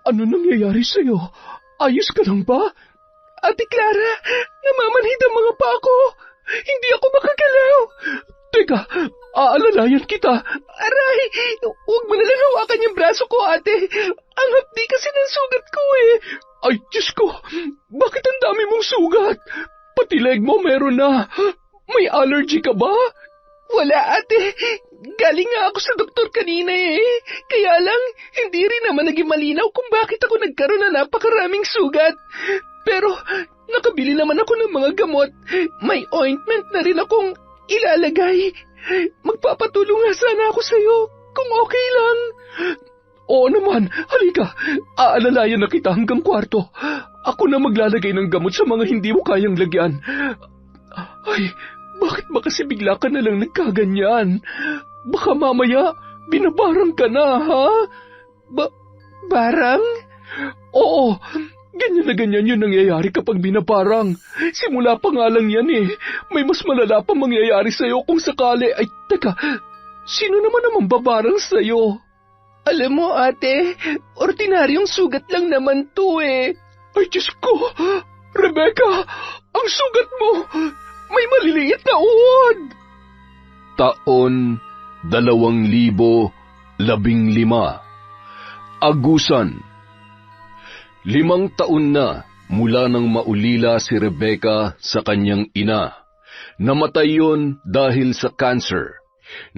Ano nangyayari sa'yo? Ayos ka lang ba? Ate Clara, namamanhid ang mga paa ko. Hindi ako makagalaw. Teka, aalalayan kita. Aray, huwag mo nalang hawakan yung braso ko, ate. Ang hapdi kasi ng sugat ko eh. Ay, Diyos ko, bakit ang dami mong sugat? Pati leg mo meron na. May allergy ka ba? Wala, ate. Galing nga ako sa doktor kanina eh. Kaya lang, hindi rin naman naging malinaw kung bakit ako nagkaroon na napakaraming sugat. Pero, nakabili naman ako ng mga gamot. May ointment na rin akong ilalagay. Magpapatulong nga sana ako sa'yo, kung okay lang. Oo naman, halika. Aalalayan na kita hanggang kwarto. Ako na maglalagay ng gamot sa mga hindi mo kayang lagyan. Ay, bakit ba kasi bigla ka na lang nagkaganyan? Baka mamaya, binabarang ka na, ha? Barang? Oo, ganyan na ganyan yun nangyayari kapag binabarang. Simula pa nga lang yan eh. May mas malala pa mangyayari sa'yo kung sakali. Ay, teka, sino naman babarang sa'yo? Alam mo, ate, ordinaryong sugat lang naman to eh. Ay, Diyos ko! Rebecca, ang sugat mo! May maliliit na uod! Taon 2015. Agusan. 5 taon na mula nang maulila si Rebecca sa kanyang ina. Namatay yon dahil sa cancer.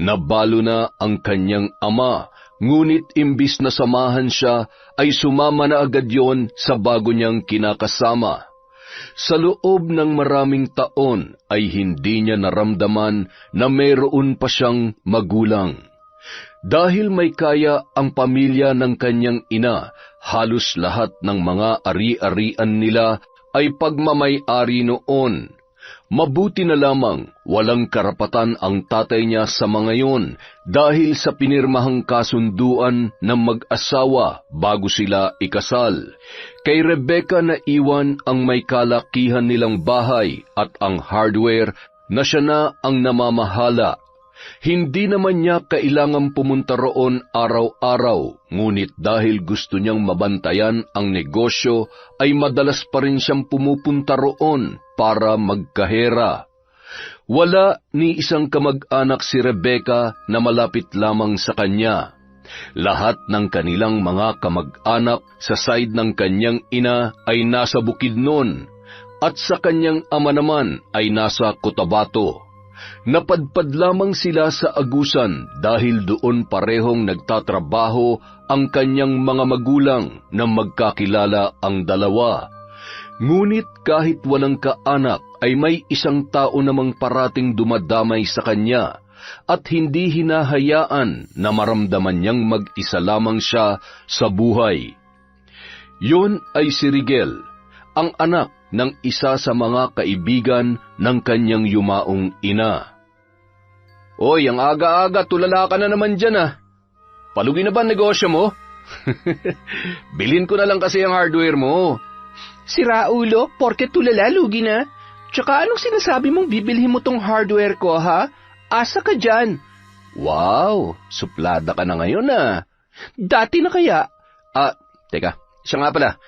Nabalo na ang kanyang ama, ngunit imbis na samahan siya, ay sumama na agad yon sa bago niyang kinakasama. Sa loob ng maraming taon ay hindi niya naramdaman na mayroon pa siyang magulang. Dahil may kaya ang pamilya ng kanyang ina, halos lahat ng mga ari-arian nila ay pagmamay-ari noon. Mabuti na lamang walang karapatan ang tatay niya sa mga yon dahil sa pinirmahang kasunduan ng mag-asawa bago sila ikasal. Kay Rebecca na iwan ang may kalakihan nilang bahay at ang hardware na siya na ang namamahala. Hindi naman niya kailangang pumunta roon araw-araw, ngunit dahil gusto niyang mabantayan ang negosyo, ay madalas pa rin siyang pumupunta roon para magkahera. Wala ni isang kamag-anak si Rebecca na malapit lamang sa kanya. Lahat ng kanilang mga kamag-anak sa side ng kanyang ina ay nasa Bukidnon, at sa kanyang ama naman ay nasa Cotabato. Napadpad lamang sila sa Agusan dahil doon parehong nagtatrabaho ang kanyang mga magulang na magkakilala ang dalawa. Ngunit kahit walang kaanak ay may isang tao namang parating dumadamay sa kanya at hindi hinahayaan na maramdaman niyang mag-isa lamang siya sa buhay. Yun ay si Rigel, ang anak ng isa sa mga kaibigan ng kanyang yumaong ina. Oy, ang aga-aga, tulala ka na naman dyan ah. Palugi na ba ang negosyo mo? Bilhin ko na lang kasi ang hardware mo. Sira ulo, porke tulala, lugi na. Tsaka anong sinasabi mong bibilhin mo tong hardware ko, ha? Asa ka dyan? Wow, suplada ka na ngayon ah. Dati na kaya? Teka, siya nga pala.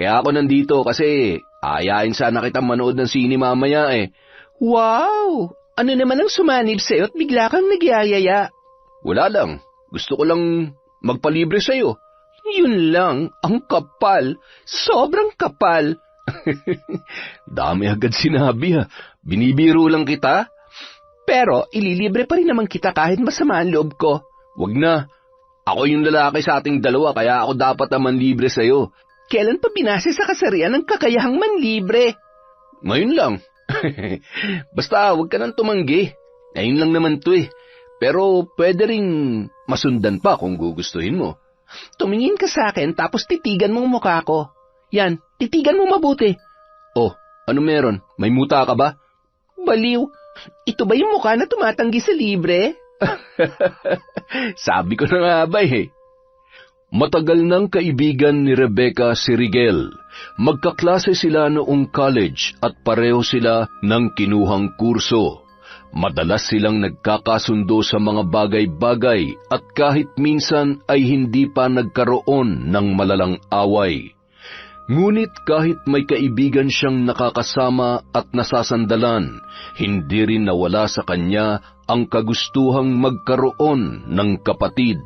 Kaya ako nandito kasi ayain sana kitang manood ng sine mamaya eh. Wow! Ano naman ang sumanib sa'yo at bigla kang nagyayaya? Wala lang. Gusto ko lang magpalibre sa'yo. Yun lang, ang kapal. Sobrang kapal. Dami agad sinabi ha. Binibiro lang kita. Pero ililibre pa rin naman kita kahit masama ang loob ko. Wag na. Ako yung lalaki sa ating dalawa kaya ako dapat naman libre sa'yo. Kailan pa binase sa kasarian ng kakayahang manlibre? Ngayon lang. Basta huwag ka nang tumanggi. Ngayon lang naman to eh. Pero pwede ring masundan pa kung gugustuhin mo. Tumingin ka sa akin tapos titigan mong mukha ko. Yan, titigan mo mabuti. Oh, ano meron? May muta ka ba? Baliw. Ito ba yung mukha na tumatanggi sa libre? Sabi ko na nga ba eh. Matagal nang kaibigan ni Rebecca si Rigel. Magkaklase sila noong college at pareho sila ng kinuhang kurso. Madalas silang nagkakasundo sa mga bagay-bagay at kahit minsan ay hindi pa nagkaroon ng malalang away. Ngunit kahit may kaibigan siyang nakakasama at nasasandalan, hindi rin nawala sa kanya ang kagustuhang magkaroon ng kapatid.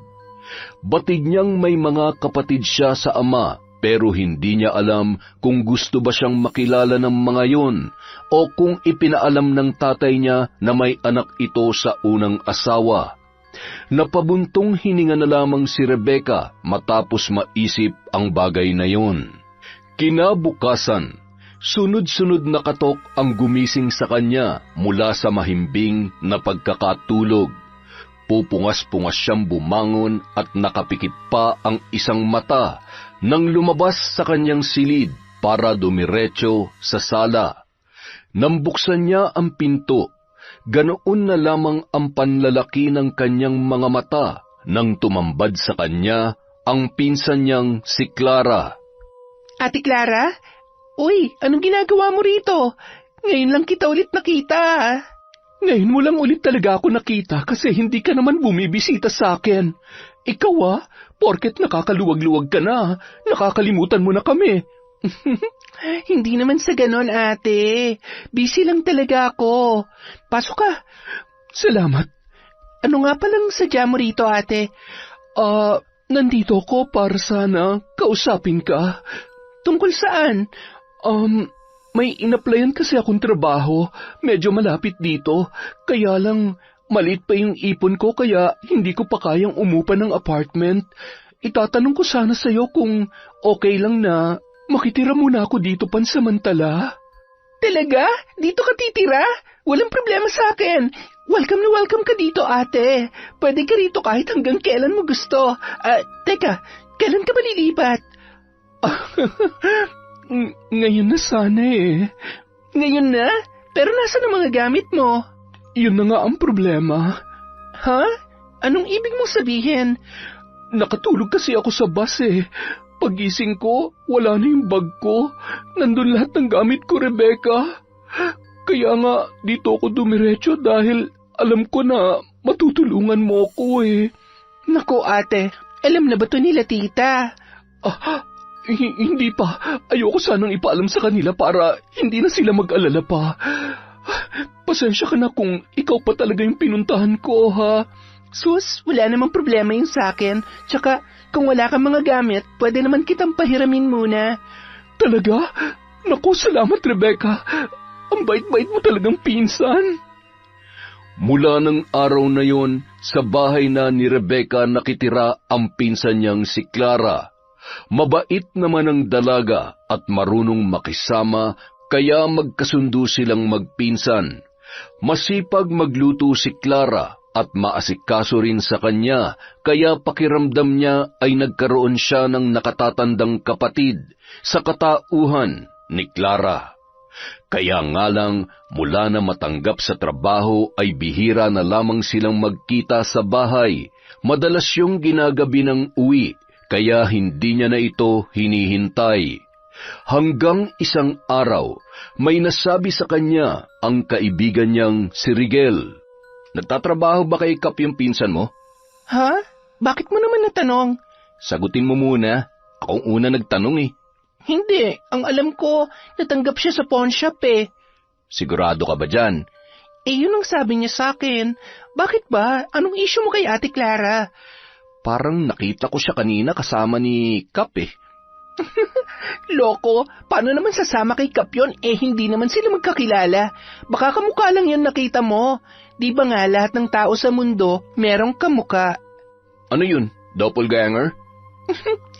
Batid niyang may mga kapatid siya sa ama, pero hindi niya alam kung gusto ba siyang makilala ng mga yon o kung ipinaalam ng tatay niya na may anak ito sa unang asawa. Napabuntong hininga na lamang si Rebecca matapos maisip ang bagay na yon. Kinabukasan, sunod-sunod na katok ang gumising sa kanya mula sa mahimbing na pagkakatulog. Pupungas-pungas siyang bumangon at nakapikit pa ang isang mata nang lumabas sa kanyang silid para dumiretso sa sala. Nang buksan niya ang pinto, ganoon na lamang ang panlalaki ng kanyang mga mata nang tumambad sa kanya ang pinsan niyang si Clara. Ate Clara? Uy, anong ginagawa mo rito? Ngayon lang kita ulit nakita. Ngayon mo lang ulit talaga ako nakita kasi hindi ka naman bumibisita sa akin. Ikaw porket nakakaluwag-luwag ka na, nakakalimutan mo na kami. Hindi naman sa ganon, ate. Busy lang talaga ako. Pasok ka. Salamat. Ano nga palang sadya mo rito, ate? Nandito ako para sana kausapin ka. Tungkol saan? May inaplayan kasi akong trabaho, medyo malapit dito, kaya lang maliit pa yung ipon ko kaya hindi ko pa kayang umupa ng apartment. Itatanong ko sana sa'yo kung okay lang na makitira muna ako dito pansamantala. Talaga? Dito ka titira? Walang problema sa akin. Welcome na welcome ka dito, ate. Pwede ka rito kahit hanggang kailan mo gusto. Teka, kailan ka ba lilipat? Ngayon na sana eh. Ngayon na? Pero nasaan ang mga gamit mo? Yun na nga ang problema. Ha? Anong ibig mong sabihin? Nakatulog kasi ako sa bus eh. Pagising ko, wala na yung bag ko. Nandun lahat ng gamit ko, Rebecca. Kaya nga, dito ako dumiretso dahil alam ko na matutulungan mo ako eh. Nako ate, alam na ba to nila tita? Hindi pa. Ayoko sanang ipaalam sa kanila para hindi na sila mag-alala pa. Pasensya ka na kung ikaw pa talaga yung pinuntahan ko, ha? Sus, wala namang problema yung sa akin. Tsaka, kung wala kang mga gamit, pwede naman kitang pahiramin muna. Talaga? Naku, salamat, Rebecca. Ang bait-bait mo talagang pinsan. Mula ng araw na yon, sa bahay na ni Rebecca nakitira ang pinsan niyang si Clara. Mabait naman ang dalaga at marunong makisama kaya magkasundo silang magpinsan. Masipag magluto si Clara at maasikaso rin sa kanya kaya pakiramdam niya ay nagkaroon siya ng nakatatandang kapatid sa katauhan ni Clara. Kaya nga lang mula na matanggap sa trabaho ay bihira na lamang silang magkita sa bahay. Madalas yung ginagabi ng uwi. Kaya hindi niya na ito hinihintay. Hanggang isang araw, may nasabi sa kanya ang kaibigan niyang si Rigel. Nagtatrabaho ba kay Kap yung pinsan mo? Ha? Bakit mo naman natanong? Sagutin mo muna. Akong una nagtanong eh. Hindi. Ang alam ko, natanggap siya sa pawn shop eh. Sigurado ka ba dyan? Yun ang sabi niya sa akin. Bakit ba? Anong issue mo kay Ate Clara? Parang nakita ko siya kanina kasama ni Kap eh. Loko, paano naman sasama kay Kap yun? Hindi naman sila magkakilala. Baka kamukha lang yun nakita mo. Di ba nga lahat ng tao sa mundo merong kamukha? Ano yun? Doppelganger?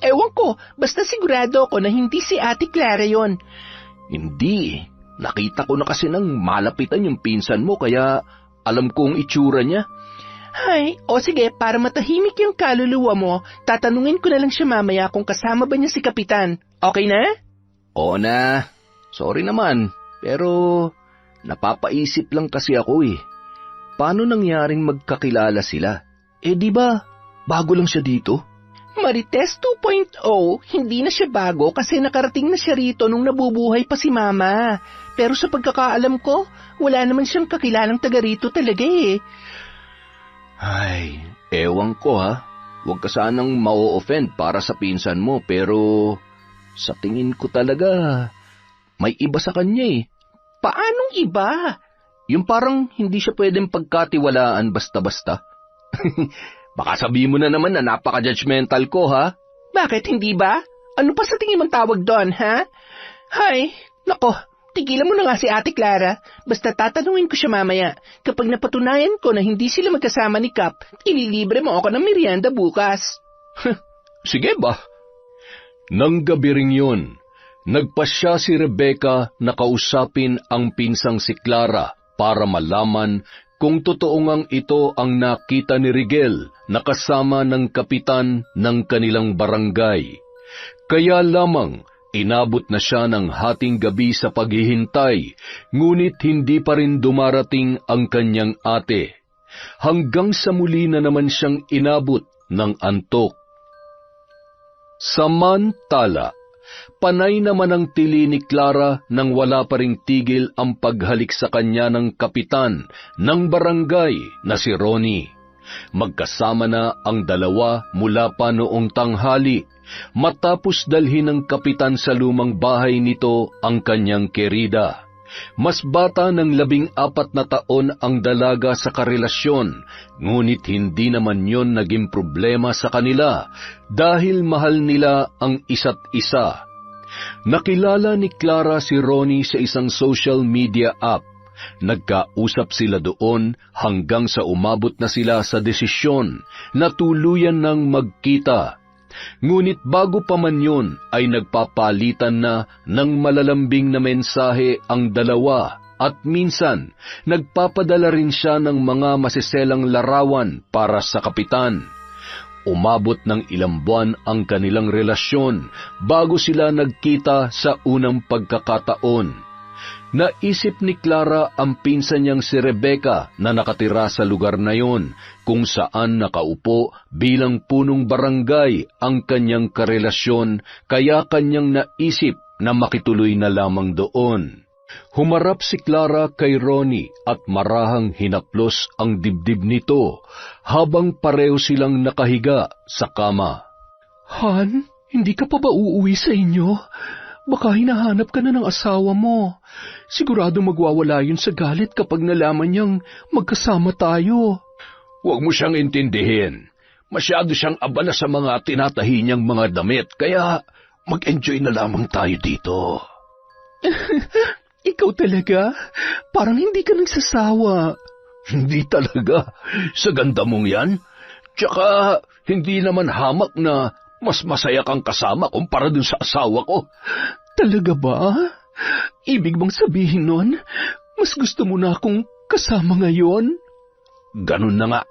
Ewan ko, basta sigurado ako na hindi si Ate Clara yun. Hindi. Nakita ko na kasi nang malapitan yung pinsan mo kaya alam ko ang itsura niya. Hay, sige, para matahimik yung kaluluwa mo, tatanungin ko na lang siya mamaya kung kasama ba niya si Kapitan. Okay na? Oo na. Sorry naman, pero napapaisip lang kasi ako eh. Paano nangyaring magkakilala sila? Di ba, bago lang siya dito? Marites 2.0, hindi na siya bago kasi nakarating na siya rito nung nabubuhay pa si Mama. Pero sa pagkakaalam ko, wala naman siyang kakilalang taga rito talaga eh. Ay, ewan ko ha. Huwag ka sanang ma-offend para sa pinsan mo pero sa tingin ko talaga may iba sa kanya eh. Paanong iba? Yung parang hindi siya pwedeng pagkatiwalaan basta-basta. Baka sabihin mo na naman na napaka-judgmental ko, ha? Bakit, hindi ba? Ano pa sa tingin mong tawag doon, ha? Hay, nako, tigilan mo na nga si Ate Clara. Basta tatanungin ko siya mamaya. Kapag napatunayan ko na hindi sila magkasama ni Cap, ililibre mo ako ng merienda bukas. Sige ba? Nang gabi ring yun, nagpasya si Rebecca na kausapin ang pinsang si Clara para malaman kung totoo ngang ito ang nakita ni Rigel na kasama ng kapitan ng kanilang barangay. Kaya lamang inabot na siya ng hating gabi sa paghihintay, ngunit hindi pa rin dumarating ang kanyang ate. Hanggang sa muli na naman siyang inabot ng antok. Samantala, panay naman ang tili ni Clara nang wala pa ring tigil ang paghalik sa kanya ng kapitan ng barangay na si Ronnie. Magkasama na ang dalawa mula pa noong tanghali matapos dalhin ng kapitan sa lumang bahay nito ang kanyang kerida. Mas bata ng 14 na taon ang dalaga sa karelasyon, ngunit hindi naman yon naging problema sa kanila dahil mahal nila ang isa't isa. Nakilala ni Clara si Ronnie sa isang social media app. Nagkausap sila doon hanggang sa umabot na sila sa desisyon na tuluyan ng magkita. Ngunit bago pa man yun ay nagpapalitan na ng malalambing na mensahe ang dalawa at minsan nagpapadala rin siya ng mga masiselang larawan para sa kapitan. Umabot ng ilang buwan ang kanilang relasyon bago sila nagkita sa unang pagkakataon. Naisip ni Clara ang pinsan niyang si Rebecca na nakatira sa lugar na yon kung saan nakaupo bilang punong barangay ang kanyang karelasyon, kaya kanyang naisip na makituloy na lamang doon. Humarap si Clara kay Ronnie at marahang hinaplos ang dibdib nito habang pareho silang nakahiga sa kama. Han, hindi ka pa ba uuwi sa inyo? Baka hinahanap ka na ng asawa mo. Sigurado magwawala yun sa galit kapag nalaman niyang magkasama tayo. Huwag mo siyang intindihin. Masyado siyang abala sa mga tinatahi niyang mga damit, kaya mag-enjoy na lamang tayo dito. Ikaw talaga? Parang hindi ka nagsasawa. Hindi talaga. Sa ganda mong yan. Tsaka hindi naman hamak na mas masaya kang kasama kumpara dun sa asawa ko. Talaga ba? Ibig bang sabihin nun, mas gusto mo na akong kasama ngayon? Ganun na nga.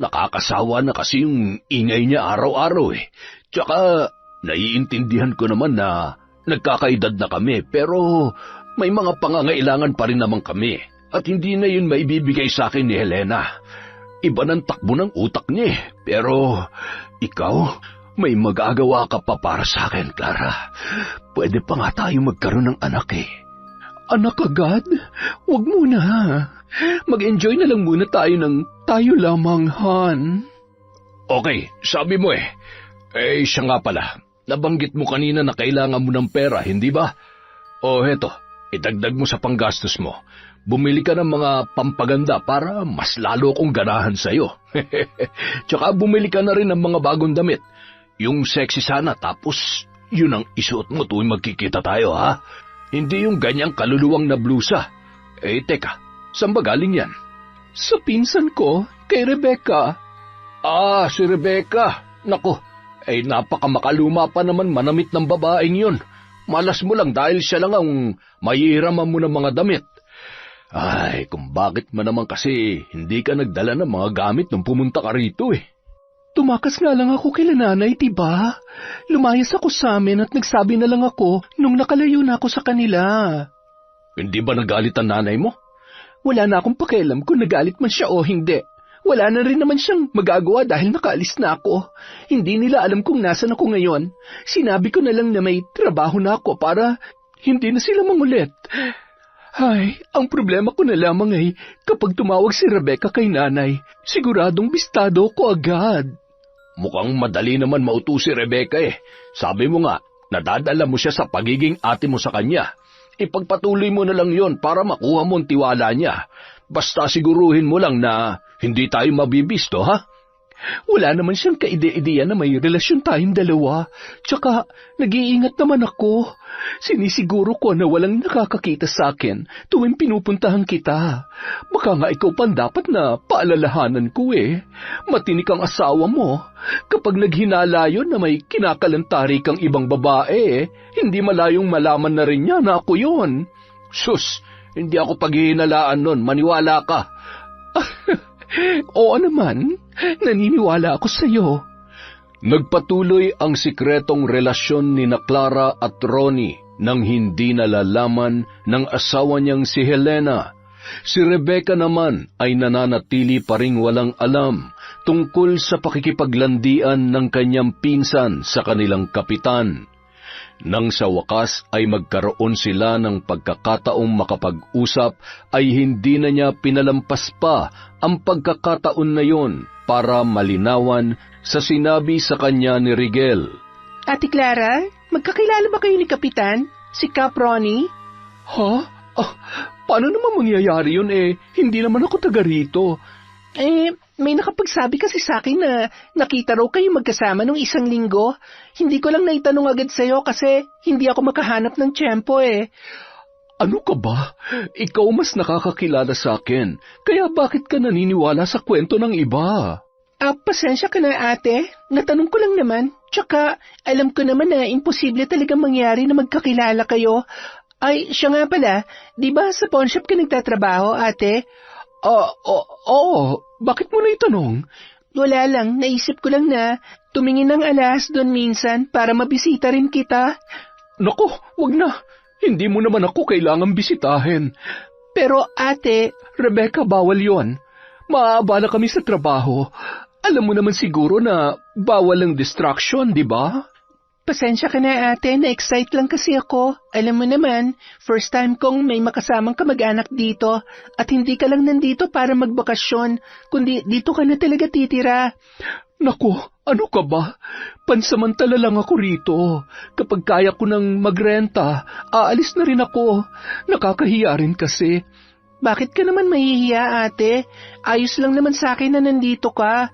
Nakakasawa na kasi yung ingay niya araw-araw eh. Tsaka naiintindihan ko naman na nagkakaedad na kami, pero may mga pangangailangan pa rin naman kami. At hindi na yun maibibigay sa akin ni Helena. Iba ng takbo ng utak niya eh. Pero ikaw, may magagawa ka pa para sa akin, Clara. Pwede pa nga tayo magkaroon ng anak eh. Anak agad? Huwag muna. Mag-enjoy na lang muna tayo ng tayo lamang, Han. Okay, sabi mo eh. Eh, siya nga pala. Nabanggit mo kanina na kailangan mo ng pera, hindi ba? O heto, idagdag mo sa panggastos mo. Bumili ka ng mga pampaganda para mas lalo kong ganahan sa'yo. Tsaka bumili ka na rin ng mga bagong damit. Yung sexy sana, tapos yun ang isuot mo tuwing magkikita tayo, ha? Hindi yung ganyang kaluluwang na blusa. Eh, teka, saan ba galing yan? Sa pinsan ko, kay Rebecca. Ah, si Rebecca. Naku, eh napakamakaluma pa naman manamit ng babaeng yun. Malas mo lang dahil siya lang ang mahihiraman mo ng mga damit. Ay, kung bakit man naman kasi hindi ka nagdala ng mga gamit nung pumunta ka rito eh. Tumakas nga lang ako kila nanay, diba? Lumayas ako sa amin at nagsabi na lang ako nung nakalayo na ako sa kanila. Hindi ba nagalit ang nanay mo? Wala na akong pakialam kung nagalit man siya o hindi. wala na rin naman siyang magagawa dahil nakaalis na ako. Hindi nila alam kung nasan ako ngayon. Sinabi ko na lang na may trabaho na ako para hindi na sila mangulit. Ay, ang problema ko na lamang ay kapag tumawag si Rebecca kay nanay, siguradong bistado ko agad. Mukhang madali naman mauto si Rebecca eh. Sabi mo nga, nadadala mo siya sa pagiging ate mo sa kanya. Ipagpatuloy mo na lang yon para makuha mo ang tiwala niya. Basta siguruhin mo lang na hindi tayo mabibisto, ha? Wala naman siyang kaide-ideya na may relasyon tayong dalawa. Tsaka, nag-iingat naman ako. Sinisiguro ko na walang nakakakita sa akin tuwing pinupuntahan kita. Baka nga ikaw pa dapat na paalalahanan ko eh. Matinik ang asawa mo. Kapag naghinala yun na may kinakalantari kang ibang babae, hindi malayong malaman na rin niya na ako yun. Sus, hindi ako paghihinalaan nun, maniwala ka. Oo naman, naniniwala ako sa'yo. Nagpatuloy ang sikretong relasyon ni na Clara at Ronnie nang hindi nalalaman ng asawa niyang si Helena. Si Rebecca naman ay nananatili pa ring walang alam tungkol sa pakikipaglandian ng kanyang pinsan sa kanilang kapitan. Nang sa wakas ay magkaroon sila ng pagkakataong makapag-usap, ay hindi na niya pinalampas pa ang pagkakataon na yon para malinawan sa sinabi sa kanya ni Rigel. Ate Clara, magkakilala ba kayo ni Kapitan? Si Cap Ronnie? Ha? Paano naman mangyayari yun eh? Hindi naman ako taga rito. May nakapagsabi kasi sa akin na nakita raw kayo magkasama nung isang linggo. Hindi ko lang naitanong agad sa'yo kasi hindi ako makahanap ng tiyempo eh. Ano ka ba? Ikaw mas nakakakilala sa akin. Kaya bakit ka naniniwala sa kwento ng iba? Pasensya ka na ate. Natanong ko lang naman. Tsaka alam ko naman na imposible talagang mangyari na magkakilala kayo. Ay, siya nga pala. Di ba sa pawn shop ka nagtatrabaho ate? Oo. Bakit mo na itanong? Wala lang, naisip ko lang na tumingin ng alas doon minsan para mabisita rin kita. Naku, wag na. Hindi mo naman ako kailangang bisitahin. Pero ate... Rebecca, bawal yon. Maaabala kami sa trabaho. Alam mo naman siguro na bawal ang distraction, di ba? Pasensya ka na ate, na-excite lang kasi ako. Alam mo naman, first time kong may makasamang kamag-anak dito at hindi ka lang nandito para magbakasyon, kundi dito ka na talaga titira. Naku, ano ka ba? Pansamantala lang ako rito. Kapag kaya ko nang magrenta, aalis na rin ako. Nakakahiya rin kasi. Bakit ka naman mahihiya ate? Ayos lang naman sa akin na nandito ka.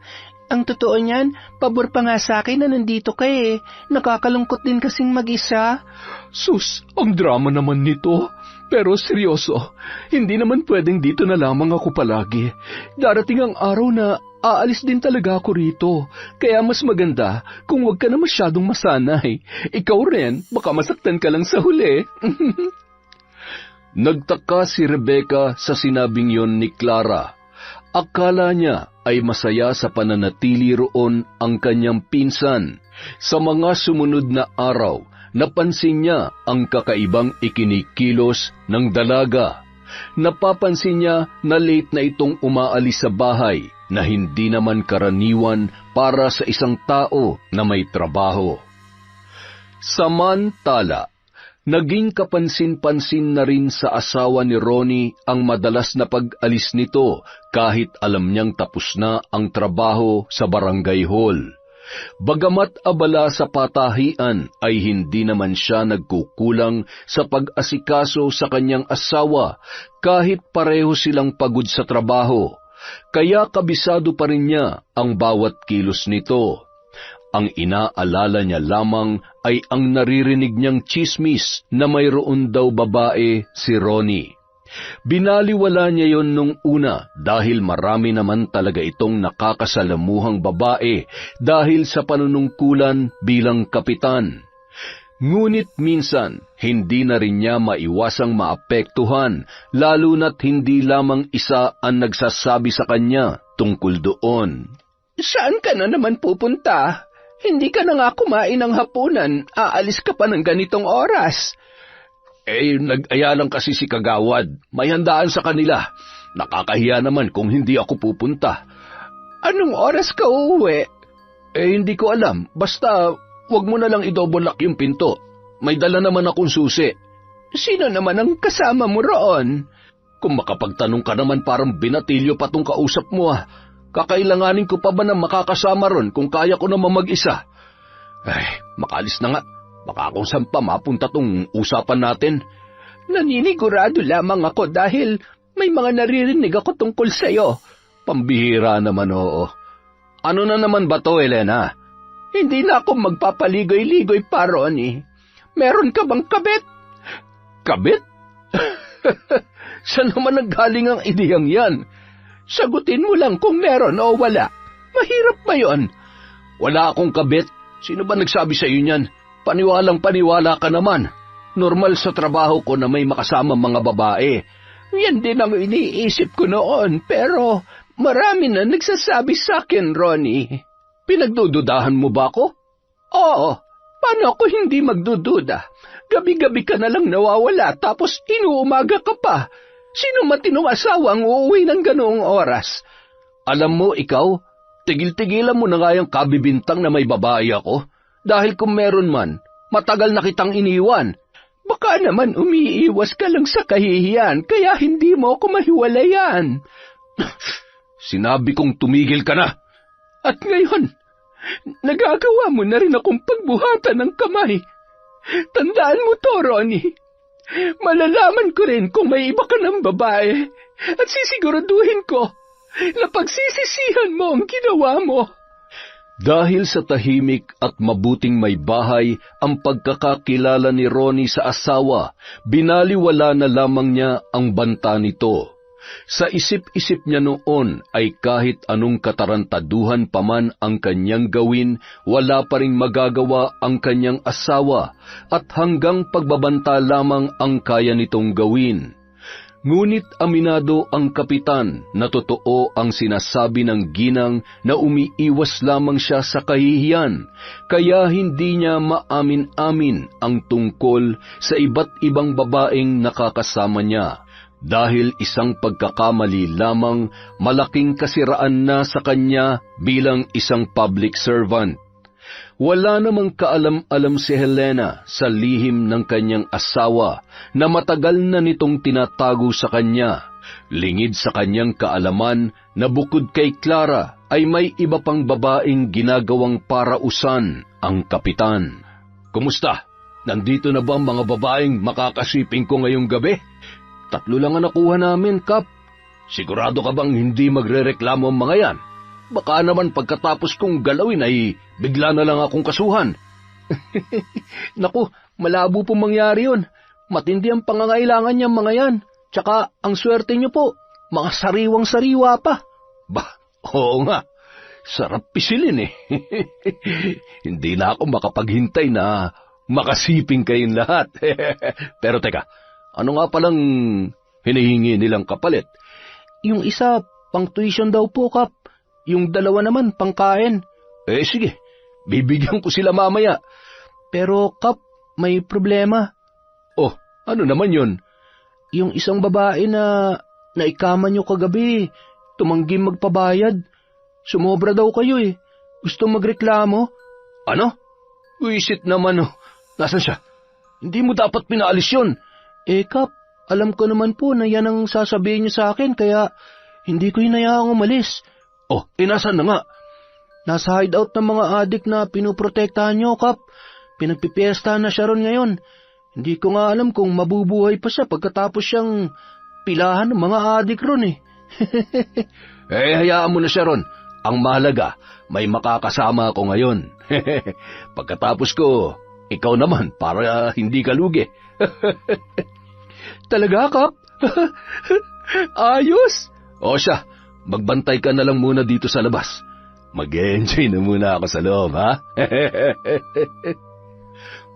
Ang totoo niyan, pabor pa nga sa akin na nandito ka eh. Nakakalungkot din kasing mag-isa. Sus, ang drama naman nito. Pero seryoso, hindi naman pwedeng dito na lamang ako palagi. Darating ang araw na aalis din talaga ako rito. Kaya mas maganda kung wag ka na masyadong masanay. Ikaw rin, baka masaktan ka lang sa huli. Nagtaka si Rebecca sa sinabing yon ni Clara. Akala niya ay masaya sa pananatili roon ang kanyang pinsan. Sa mga sumunod na araw, napansin niya ang kakaibang ikinikilos ng dalaga. Napapansin niya na late na itong umaalis sa bahay na hindi naman karaniwan para sa isang tao na may trabaho. Samantala, naging kapansin-pansin na rin sa asawa ni Ronnie ang madalas na pag-alis nito kahit alam niyang tapos na ang trabaho sa barangay hall. Bagamat abala sa patahian ay hindi naman siya nagkukulang sa pag-asikaso sa kanyang asawa kahit pareho silang pagod sa trabaho. Kaya kabisado pa rin niya ang bawat kilos nito. Ang inaalala niya lamang ay ang naririnig niyang tsismis na mayroon daw babae si Ronnie. Binaliwala niya yon nung una dahil marami naman talaga itong nakakasalamuhang babae dahil sa panunungkulan bilang kapitan. Ngunit minsan, hindi na rin niya maiwasang maapektuhan, lalo na't hindi lamang isa ang nagsasabi sa kanya tungkol doon. Saan ka na naman pupunta? Hindi ka na nga kumain ng hapunan, aalis ka pa ng ganitong oras. Nag-aya lang kasi si Kagawad. May handaan sa kanila. Nakakahiya naman kung hindi ako pupunta. Anong oras ka uuwi? Hindi ko alam. Basta, wag mo na lang i-double lock yung pinto. May dala naman akong susi. Sino naman ang kasama mo roon? Kung makapagtanong ka naman parang binatilyo pa tong kausap mo Kakailanganin ko pa ba na makakasama ron kung kaya ko naman mag-isa? Makalis na nga. Baka kung saan pa mapunta tong usapan natin. Naninigurado lamang ako dahil may mga naririnig ako tungkol sa'yo. Pambihira naman, oo. Ano na naman ba to, Elena? Hindi na ako magpapaligoy-ligoy pa, Ronnie. Meron ka bang kabit? Kabit? Saan naman naggaling ang ideyang yan? Sagutin mo lang kung meron o wala. Mahirap ba yun? Wala akong kabit. Sino ba nagsabi sa iyo niyan? Paniwalang-paniwala ka naman. Normal sa trabaho ko na may makasama mga babae. Yan din ang iniisip ko noon, pero marami na nagsasabi sa akin, Ronnie. Pinagdududahan mo ba ako? Oo. Paano ako hindi magdududa? Gabi-gabi ka na lang nawawala tapos inuumaga ka pa. Sino matinong asawa ang uuwi ng ganoong oras? Alam mo, ikaw, tigil-tigilan mo na nga yung kabibintang na may babae ako. Dahil kung meron man, matagal na kitang iniwan. Baka naman umiiwas ka lang sa kahihiyan, kaya hindi mo ako mahiwalayan. Sinabi kong tumigil ka na. At ngayon, nagagawa mo na rin akong pagbuhatan ng kamay. Tandaan mo to, Ronnie. Malalaman ko rin kung may iba ka ng babae at sisiguraduhin ko na pagsisisihan mo ang ginawa mo. Dahil sa tahimik at mabuting may bahay ang pagkakakilala ni Ronnie sa asawa, binaliwala na lamang niya ang banta nito. Sa isip-isip niya noon ay kahit anong katarantaduhan pa man ang kanyang gawin, wala pa ring magagawa ang kanyang asawa at hanggang pagbabanta lamang ang kaya nitong gawin. Ngunit aminado ang kapitan na totoo ang sinasabi ng ginang na umiiwas lamang siya sa kahihiyan, kaya hindi niya maamin-amin ang tungkol sa iba't ibang babaeng nakakasama niya. Dahil isang pagkakamali lamang, malaking kasiraan na sa kanya bilang isang public servant. Wala namang kaalam-alam si Helena sa lihim ng kanyang asawa na matagal na nitong tinatago sa kanya. Lingid sa kanyang kaalaman na bukod kay Clara ay may iba pang babaeng ginagawang parausan ang kapitan. Kumusta? Nandito na ba ang mga babaeng makakasiping ko ngayong gabi? 3 lang ang nakuha namin, Kap. Sigurado ka bang hindi magrereklamo ang mga yan? Baka naman pagkatapos kong galawin ay bigla na lang akong kasuhan. Naku, malabo po mangyari yun. Matindi ang pangangailangan niyang mga yan. Tsaka ang swerte niyo po, mga sariwang-sariwa pa. Bah, oo nga. Sarap pisilin Hindi na ako makapaghintay na makasiping kayong lahat. Pero teka, ano nga palang hinihingi nilang kapalit? Yung isa, pang tuition daw po, Kap. Yung 2 naman, pangkain. Sige, bibigyan ko sila mamaya. Pero, Kap, may problema. Oh, ano naman yun? Yung isang babae na naikama nyo kagabi, tumanggi magpabayad. Sumobra daw kayo Gusto magreklamo. Ano? Wisit naman Nasaan siya? Hindi mo dapat pinaalis yun. Kap, alam ko naman po na yan ang sasabihin niyo sa akin, kaya hindi ko hinayaang umalis. Oh, nasaan na nga? Nasa hideout ng mga adik na pinuprotektahan niyo, Kap. Pinagpipiesta na siya ron ngayon. Hindi ko nga alam kung mabubuhay pa siya pagkatapos siyang pilahan ng mga adik ron Hayaan mo na siya ron. Ang mahalaga, may makakasama ako ngayon. Pagkatapos ko, ikaw naman para hindi ka lugi. Talaga, Kap? Ayos! O siya, magbantay ka na lang muna dito sa labas. Mag-enjoy na muna ako sa loob, ha?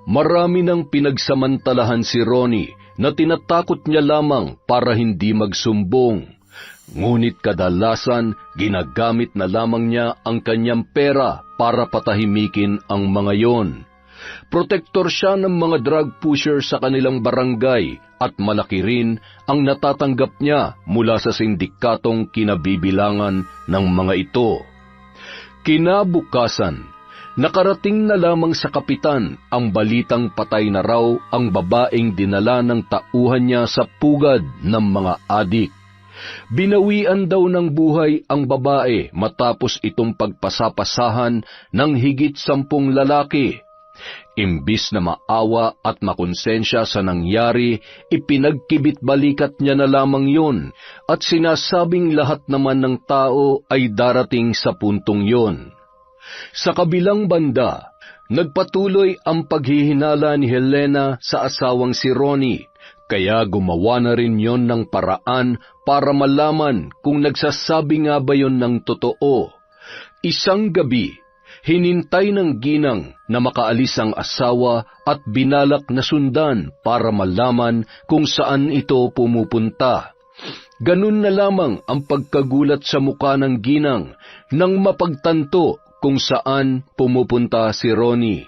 Marami nang pinagsamantalahan si Ronnie na tinatakot niya lamang para hindi magsumbong. Ngunit kadalasan, ginagamit na lamang niya ang kanyang pera para patahimikin ang mga yon. Protektor siya ng mga drug pusher sa kanilang barangay at malaki rin ang natatanggap niya mula sa sindikatong kinabibilangan ng mga ito. Kinabukasan, nakarating na lamang sa kapitan ang balitang patay na raw ang babaeng dinala ng tauhan niya sa pugad ng mga adik. Binawian daw ng buhay ang babae matapos itong pagpasapasahan ng higit 10 lalaki. Imbis na maawa at makonsensya sa nangyari, ipinagkibit-balikat niya na lamang yun at sinasabing lahat naman ng tao ay darating sa puntong yun. Sa kabilang banda, nagpatuloy ang paghihinala ni Helena sa asawang si Ronnie, kaya gumawa na rin yon ng paraan para malaman kung nagsasabi nga ba yon ng totoo. Isang gabi, hinintay ng ginang na makaalis ang asawa at binalak na sundan para malaman kung saan ito pumupunta. Ganun na lamang ang pagkagulat sa muka ng ginang nang mapagtanto kung saan pumupunta si Ronnie.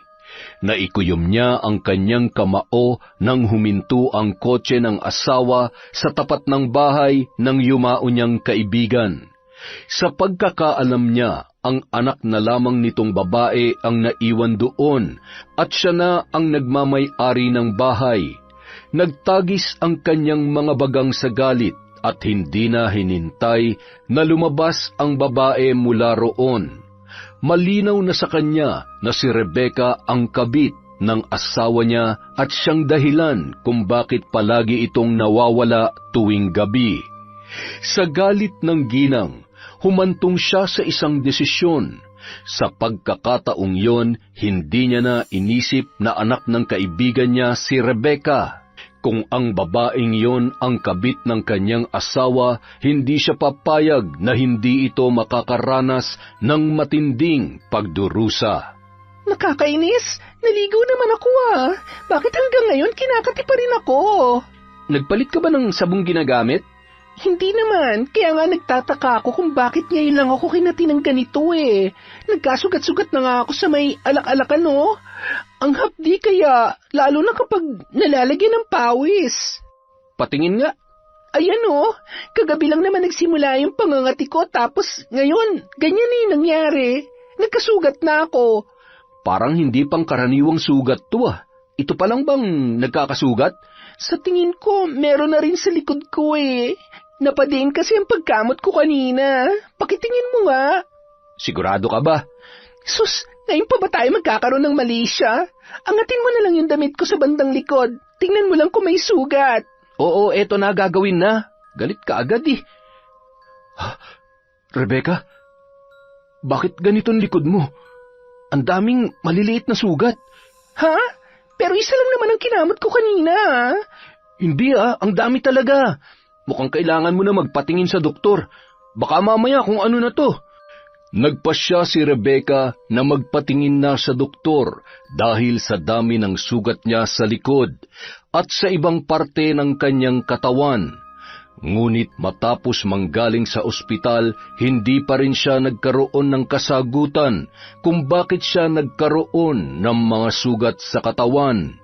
Naikuyom niya ang kanyang kamao nang huminto ang kotse ng asawa sa tapat ng bahay ng yumao niyang kaibigan. Sa pagkakaalam niya, ang anak na lamang nitong babae ang naiwan doon at siya na ang nagmamay-ari ng bahay. Nagtagis ang kanyang mga bagang sa galit at hindi na hinintay na lumabas ang babae mula roon. Malinaw na sa kanya na si Rebecca ang kabit ng asawa niya at siyang dahilan kung bakit palagi itong nawawala tuwing gabi. Sa galit ng ginang, humantong siya sa isang desisyon. Sa pagkakataong yon, hindi niya na inisip na anak ng kaibigan niya si Rebecca. Kung ang babaeng yon ang kabit ng kanyang asawa, hindi siya papayag na hindi ito makakaranas ng matinding pagdurusa. Nakakainis! Naligo naman ako ah! Bakit hanggang ngayon kinakati pa rin ako? Nagpalit ka ba ng sabong ginagamit? Hindi naman, kaya nga nagtataka ako kung bakit ngayon lang ako kinati ng ganito eh. Nagkasugat-sugat na nga ako sa may alak-alakan no? Ang hapdi kaya, lalo na kapag nalalagyan ng pawis. Patingin nga. Ayan oh, kagabi lang naman nagsimula yung pangangati ko tapos ngayon, ganyan eh nangyari. Nagkasugat na ako. Parang hindi pang karaniwang sugat to ah. Ito pa lang bang nagkakasugat? Sa tingin ko, meron na rin sa likod ko eh. Napadiin kasi ang pagkamot ko kanina. Pakitingin mo nga. Sigurado ka ba? Sus, ngayon pa ba tayo magkakaroon ng mali siya? Angatin mo na lang yung damit ko sa bandang likod. Tingnan mo lang kung may sugat. Oo, eto na gagawin na. Galit ka agad eh. Rebecca, bakit ganitong likod mo? Ang daming maliliit na sugat. Ha? Pero isa lang naman ang kinamot ko kanina. Hindi ang dami talaga. Mukhang kailangan mo na magpatingin sa doktor. Baka mamaya kung ano na to. Nagpasya si Rebecca na magpatingin na sa doktor dahil sa dami ng sugat niya sa likod at sa ibang parte ng kanyang katawan. Ngunit matapos manggaling sa ospital, hindi pa rin siya nagkaroon ng kasagutan kung bakit siya nagkaroon ng mga sugat sa katawan.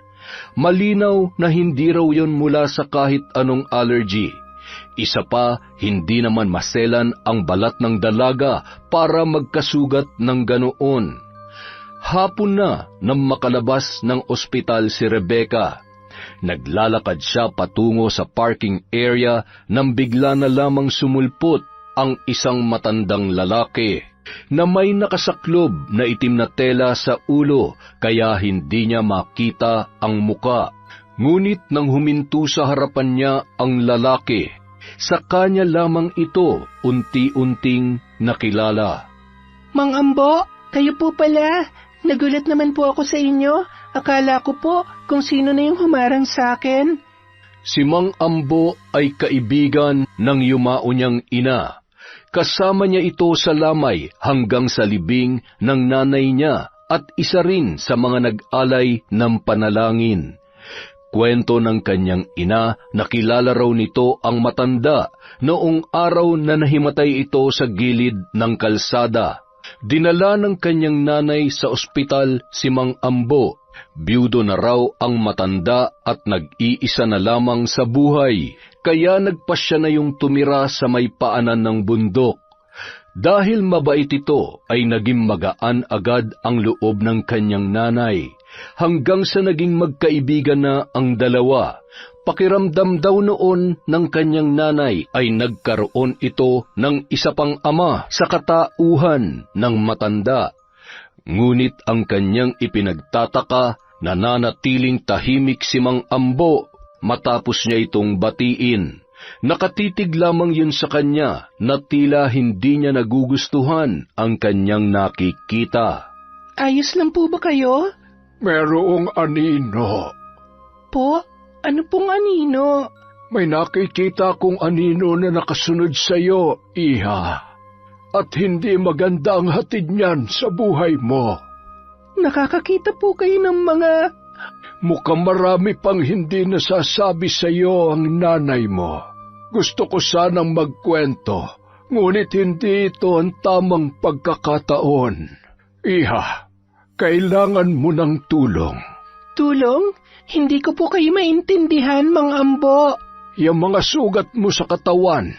Malinaw na hindi raw yon mula sa kahit anong allergy. Isa pa, hindi naman maselan ang balat ng dalaga para magkasugat ng ganoon. Hapon na nang makalabas ng ospital si Rebecca. Naglalakad siya patungo sa parking area nang bigla na lamang sumulpot ang isang matandang lalaki na may nakasaklob na itim na tela sa ulo kaya hindi niya makita ang muka. Ngunit nang huminto sa harapan niya ang lalaki, sa kanya lamang ito unti-unting nakilala. Mang Ambo, kayo po pala. Nagulat naman po ako sa inyo. Akala ko po kung sino na yung humarang sa akin. Si Mang Ambo ay kaibigan ng yumao niyang ina. Kasama niya ito sa lamay hanggang sa libing ng nanay niya at isa rin sa mga nag-alay ng panalangin. Kwento ng kanyang ina, nakilala raw nito ang matanda noong araw na nahimatay ito sa gilid ng kalsada. Dinala ng kanyang nanay sa ospital si Mang Ambo. Biyudo na raw ang matanda at nag-iisa na lamang sa buhay, kaya nagpasya na yung tumira sa may paanan ng bundok. Dahil mabait ito ay naging magaan agad ang loob ng kanyang nanay, hanggang sa naging magkaibigan na ang dalawa. Pakiramdam daw noon ng kanyang nanay ay nagkaroon ito ng isa pang ama sa katauhan ng matanda. Ngunit ang kanyang ipinagtataka, nananatiling tahimik si Mang Ambo matapos niya itong batiin. Nakatitig lamang yun sa kanya na tila hindi niya nagugustuhan ang kanyang nakikita. Ayos lang po ba kayo? Merong anino. Po? Ano pong anino? May nakikita kong anino na nakasunod sa'yo, Iha. At hindi maganda ang hatid niyan sa buhay mo. Nakakakita po kayo ng mga... Mukhang marami pang hindi nasasabi sa'yo ang nanay mo. Gusto ko sanang magkwento, ngunit hindi ito ang tamang pagkakataon. Iha, kailangan mo ng tulong. Tulong? Hindi ko po kayo maintindihan, Mang Ambo. Yung mga sugat mo sa katawan,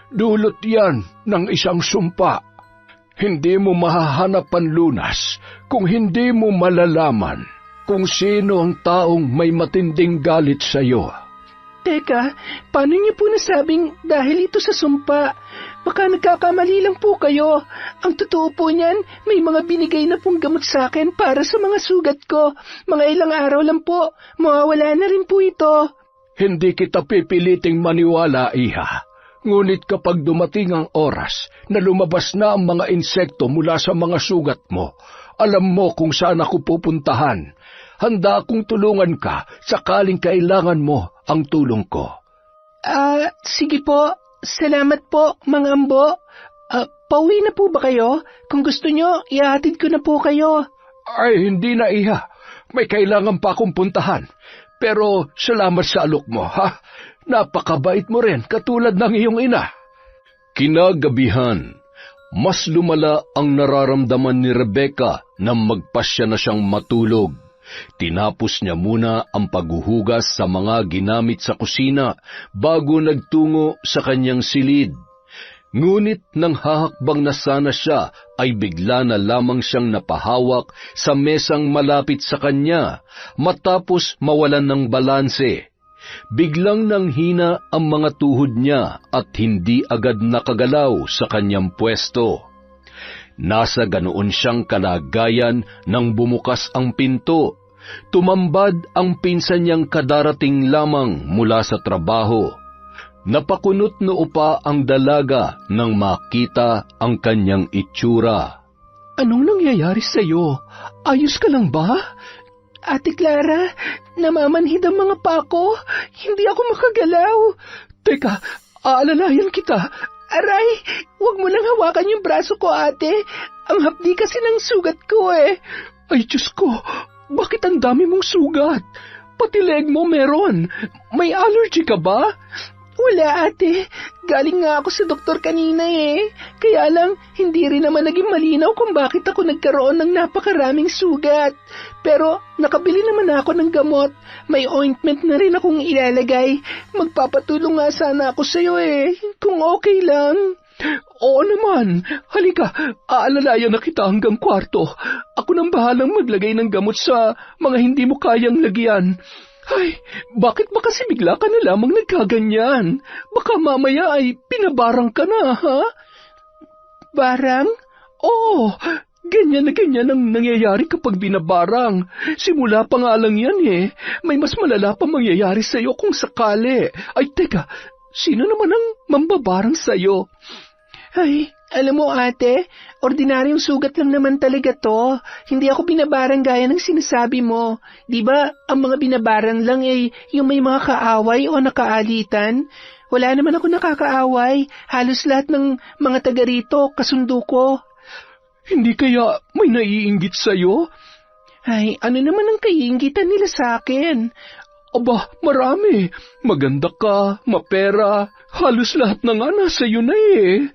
dulot yan ng isang sumpa. Hindi mo mahahanap ang lunas kung hindi mo malalaman kung sino ang taong may matinding galit sa iyo. Teka, paano niyo po nasabing dahil ito sa sumpa? Baka nagkakamali lang po kayo. Ang totoo po niyan, may mga binigay na pong gamot sa akin para sa mga sugat ko. Mga ilang araw lang po, mawawala na rin po ito. Hindi kita pipiliting maniwala, Iha. Ngunit kapag dumating ang oras na lumabas na ang mga insekto mula sa mga sugat mo, alam mo kung saan ako pupuntahan. Handa akong tulungan ka sakaling kailangan mo ang tulong ko. Sige po. Salamat po, Mang Ambo. Pauwi na po ba kayo? Kung gusto nyo, ihatid ko na po kayo. Ay, hindi na, Iha. May kailangan pa akong puntahan. Pero salamat sa alok mo, ha? Napakabait mo rin, katulad ng iyong ina. Kinagabihan, mas lumala ang nararamdaman ni Rebecca nang magpasya na siyang matulog. Tinapos niya muna ang paghuhugas sa mga ginamit sa kusina bago nagtungo sa kanyang silid. Ngunit nang hahakbang na sana siya, ay bigla na lamang siyang napahawak sa mesang malapit sa kanya matapos mawalan ng balanse. Biglang nanghina ang mga tuhod niya at hindi agad nakagalaw sa kanyang pwesto. Nasa ganoon siyang kalagayan nang bumukas ang pinto. Tumambad ang pinsan niyang kadarating lamang mula sa trabaho. Napakunot noo pa ang dalaga nang makita ang kanyang itsura. Anong nangyayari sa'yo? Ayos ka lang ba? Ate Clara, namamanhid ang mga pako. Hindi ako makagalaw. Teka, aalalayan kita. Aray, huwag mo nang hawakan yung braso ko, ate. Ang hapdi kasi ng sugat ko eh. Ay, Diyos ko, bakit ang dami mong sugat? Pati leg mo meron. May allergy ka ba? Wala, ate. Galing nga ako sa doktor kanina eh. Kaya lang, hindi rin naman naging malinaw kung bakit ako nagkaroon ng napakaraming sugat. Pero nakabili naman ako ng gamot. May ointment na rin akong ilalagay. Magpapatulong nga sana ako sa'yo eh, kung okay lang. Oo naman. Halika, aalalayan na kita hanggang kwarto. Ako nang bahalang maglagay ng gamot sa mga hindi mo kayang lagyan. Ay, bakit ba kasi bigla ka na lamang nagkaganyan? Baka mamaya ay pinabarang ka na, ha? Barang? Oo, ganyan na ganyan ang nangyayari kapag binabarang. Simula pa nga lang yan eh. May mas malala pa mangyayari sa'yo kung sakali. Ay, teka, sino naman ang mambabarang sa'yo? Ay, alam mo ate, ordinaryong sugat lang naman talaga to. Hindi ako binabarang gaya ng sinasabi mo. Di ba, ang mga binabarang lang ay yung may mga kaaway o nakaalitan. Wala naman ako nakakaaway. Halos lahat ng mga taga rito, kasundo ko. Hindi kaya may naiinggit sa'yo? Ay, ano naman ang kaiinggitan nila sa akin? Aba, marami. Maganda ka, mapera. Halos lahat na nga nasa iyo na eh.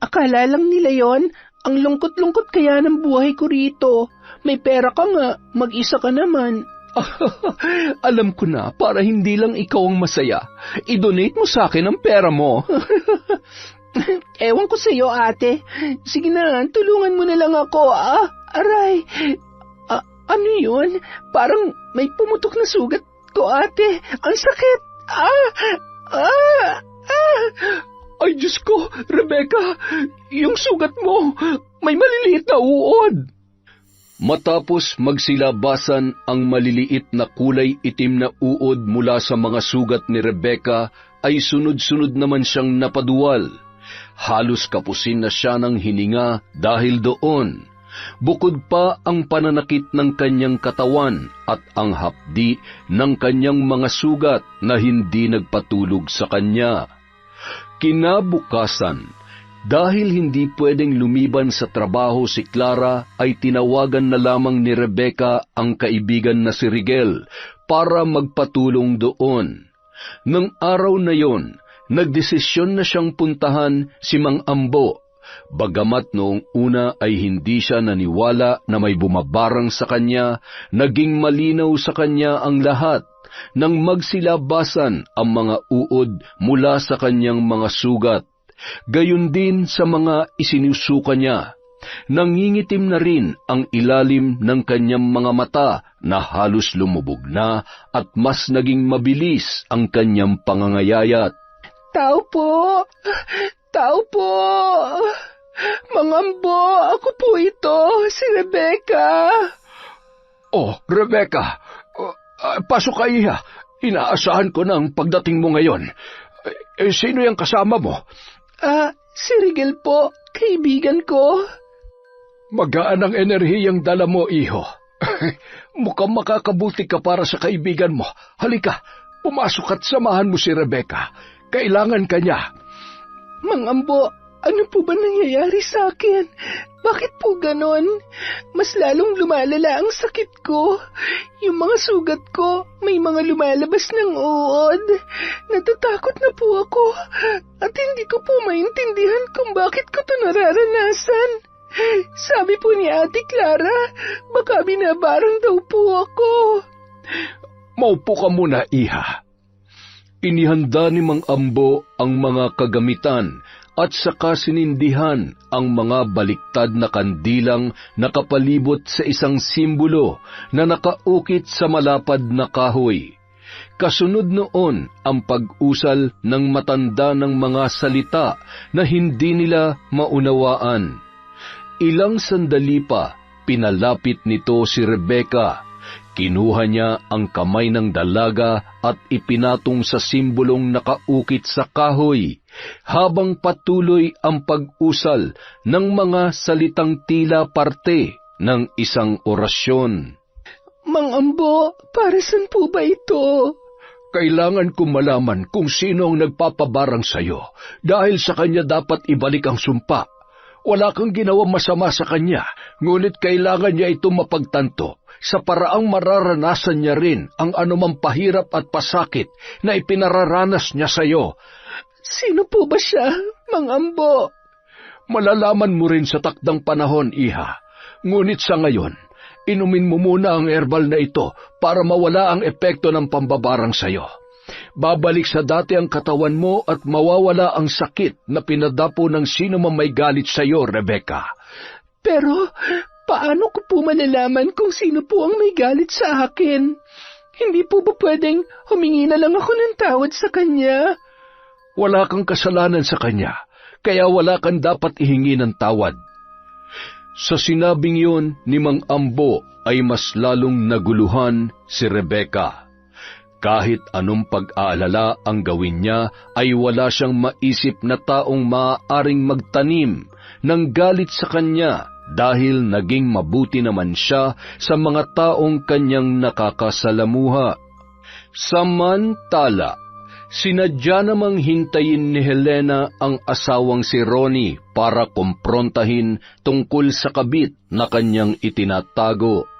Akala lang nila yon. Ang lungkot-lungkot kaya ng buhay ko rito. May pera ka nga, mag-isa ka naman. Alam ko na, para hindi lang ikaw ang masaya. I-donate mo sa akin ang pera mo. Ewan ko sa'yo, ate. Sige na, tulungan mo na lang ako, Aray, ano yun? Parang may pumutok na sugat ko, ate. Ang sakit. Ay, Diyos ko, Rebecca, yung sugat mo, may maliliit na uod. Matapos magsilabasan ang maliliit na kulay itim na uod mula sa mga sugat ni Rebecca, ay sunod-sunod naman siyang napaduwal. Halos kapusin na siya ng hininga dahil doon. Bukod pa ang pananakit ng kanyang katawan at ang hapdi ng kanyang mga sugat na hindi nagpatulog sa kanya. Kinabukasan, dahil hindi pwedeng lumiban sa trabaho si Clara, ay tinawagan na lamang ni Rebecca ang kaibigan na si Rigel para magpatulong doon. Nang araw na yon, nagdesisyon na siyang puntahan si Mang Ambo. Bagamat noong una ay hindi siya naniwala na may bumabarang sa kanya, naging malinaw sa kanya ang lahat nang magsilabasan ang mga uod mula sa kanyang mga sugat. Gayon din sa mga isinusuka niya. Nangingitim na rin ang ilalim ng kanyang mga mata na halos lumubog na at mas naging mabilis ang kanyang pangangayayat. Tao po! Tao po! Mangambo, ako po ito, si Rebecca. Oh, Rebecca, pasok ka, iha. Inaasahan ko ng pagdating mo ngayon. Sino yung kasama mo? Si Rigel po, kaibigan ko. Magaan ang enerhiyang dala mo, iho. Mukhang makakabuti ka para sa kaibigan mo. Halika, pumasok at samahan mo si Rebecca. Kailangan ka niya. Mang Ambo, ano po ba nangyayari sa akin? Bakit po ganon? Mas lalong lumalala ang sakit ko. Yung mga sugat ko, may mga lumalabas ng uod. Natatakot na po ako at hindi ko po maintindihan kung bakit ko ito nararanasan. Sabi po ni Ate Clara, baka binabarang daw po ako. Maupo ka muna, iha. Inihanda ni Mang Ambo ang mga kagamitan at saka sinindihan ang mga baliktad na kandilang nakapalibot sa isang simbolo na nakaukit sa malapad na kahoy. Kasunod noon ang pag-usal ng matanda ng mga salita na hindi nila maunawaan. Ilang sandali pa, pinalapit nito si Rebecca. Kinuha niya ang kamay ng dalaga at ipinatong sa simbolong nakaukit sa kahoy, habang patuloy ang pag-usal ng mga salitang tila parte ng isang orasyon. Mang Ambo, para saan po ba ito? Kailangan kong malaman kung sino ang nagpapabarang sa'yo, dahil sa kanya dapat ibalik ang sumpa. Wala kang ginawang masama sa kanya, ngunit kailangan niya ito mapagtanto sa paraang mararanasan niya rin ang anumang pahirap at pasakit na ipinararanas niya sa iyo. Sino po ba siya, Mang Ambo? Malalaman mo rin sa takdang panahon, iha. Ngunit sa ngayon, inumin mo muna ang herbal na ito para mawala ang epekto ng pambabarang sa iyo. Babalik sa dati ang katawan mo at mawawala ang sakit na pinadapo ng sino man may galit sa iyo, Rebecca. Pero paano ko po malalaman kung sino po ang may galit sa akin? Hindi po ba pwedeng humingi na lang ako ng tawad sa kanya? Wala kang kasalanan sa kanya, kaya wala kang dapat ihingi ng tawad. Sa sinabing yun ni Mang Ambo ay mas lalong naguluhan si Rebecca. Kahit anong pag-aalala ang gawin niya, ay wala siyang maisip na taong maaaring magtanim ng galit sa kanya dahil naging mabuti naman siya sa mga taong kanyang nakakasalamuha. Samantala, sinadya namang hintayin ni Helena ang asawang si Ronnie para kumprontahin tungkol sa kabit na kanyang itinatago.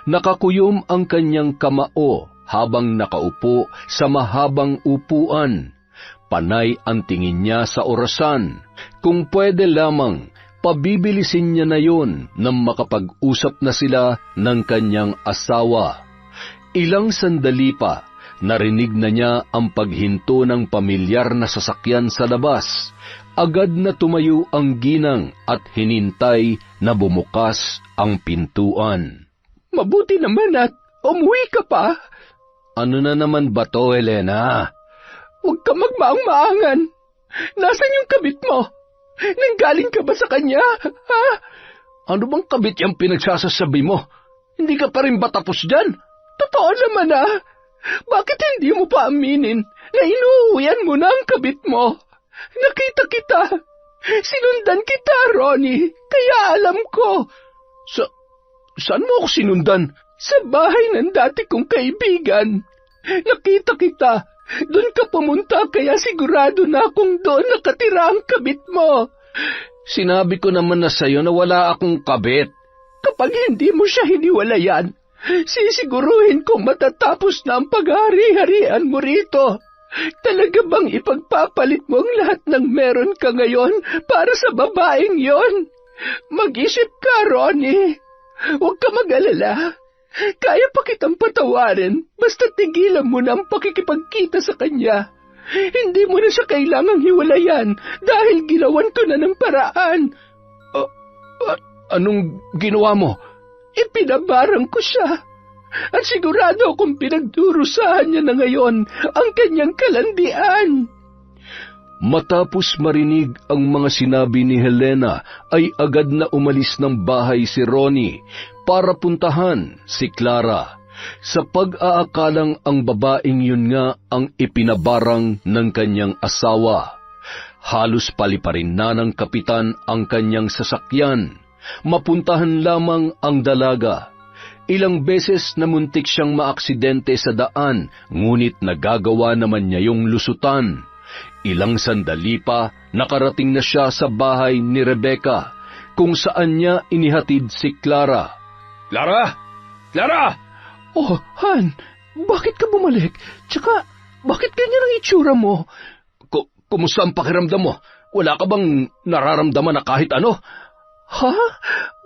Nakakuyom ang kanyang kamao habang nakaupo sa mahabang upuan. Panay ang tingin niya sa orasan. Kung pwede lamang, pabibilisin niya na yon nang makapag-usap na sila ng kanyang asawa. Ilang sandali pa, narinig na niya ang paghinto ng pamilyar na sasakyan sa labas Agad na tumayo ang ginang at hinintay na bumukas ang pintuan. Mabuti naman at umuwi ka pa. Ano na naman ba to, Helena? Huwag ka magmaang-maangan. Nasaan yung kabit mo? Nanggaling ka ba sa kanya, ha? Ano bang kabit yung pinagsasasabi mo? Hindi ka pa rin ba tapos dyan? Totoo naman Bakit hindi mo pa aminin na inuuwian mo na ang kabit mo? Nakita kita. Sinundan kita, Ronnie. Kaya alam ko. Saan mo ako sinundan? Sa bahay ng dati kong kaibigan. Nakita kita. Doon ka pumunta kaya sigurado na akong doon nakatira ang kabit mo. Sinabi ko naman na sa'yo na wala akong kabit. Kapag hindi mo siya hiniwalayan, sisiguruhin kong matatapos na ang paghari-harian mo rito. Talaga bang ipagpapalit mo ang lahat ng meron ka ngayon para sa babaeng yon? Mag-isip ka, Ronnie. Huwag ka mag-alala. Kaya pa kitang patawarin, basta tigilan mo na ang pakikipagkita sa kanya. Hindi mo na siya kailangang hiwalayan dahil ginawan ko na ng paraan. Anong ginawa mo? Ipinabarang ko siya. At sigurado akong pinagdurusahan niya na ngayon ang kanyang kalandian. Matapos marinig ang mga sinabi ni Helena, ay agad na umalis ng bahay si Ronnie para puntahan si Clara. Sa pag-aakalang ang babaeng yun nga ang ipinabarang ng kanyang asawa. Halos paliparin na ng kapitan ang kanyang sasakyan. Mapuntahan lamang ang dalaga. Ilang beses na muntik siyang maaksidente sa daan, ngunit nagagawa naman niya yung lusutan. Ilang sandali pa, nakarating na siya sa bahay ni Rebecca, kung saan niya inihatid si Clara. Clara! Clara! Oh, Han, bakit ka bumalik? Tsaka, bakit ganyan ang itsura mo? Kumusta ang pakiramdam mo? Wala ka bang nararamdaman na kahit ano? Ha?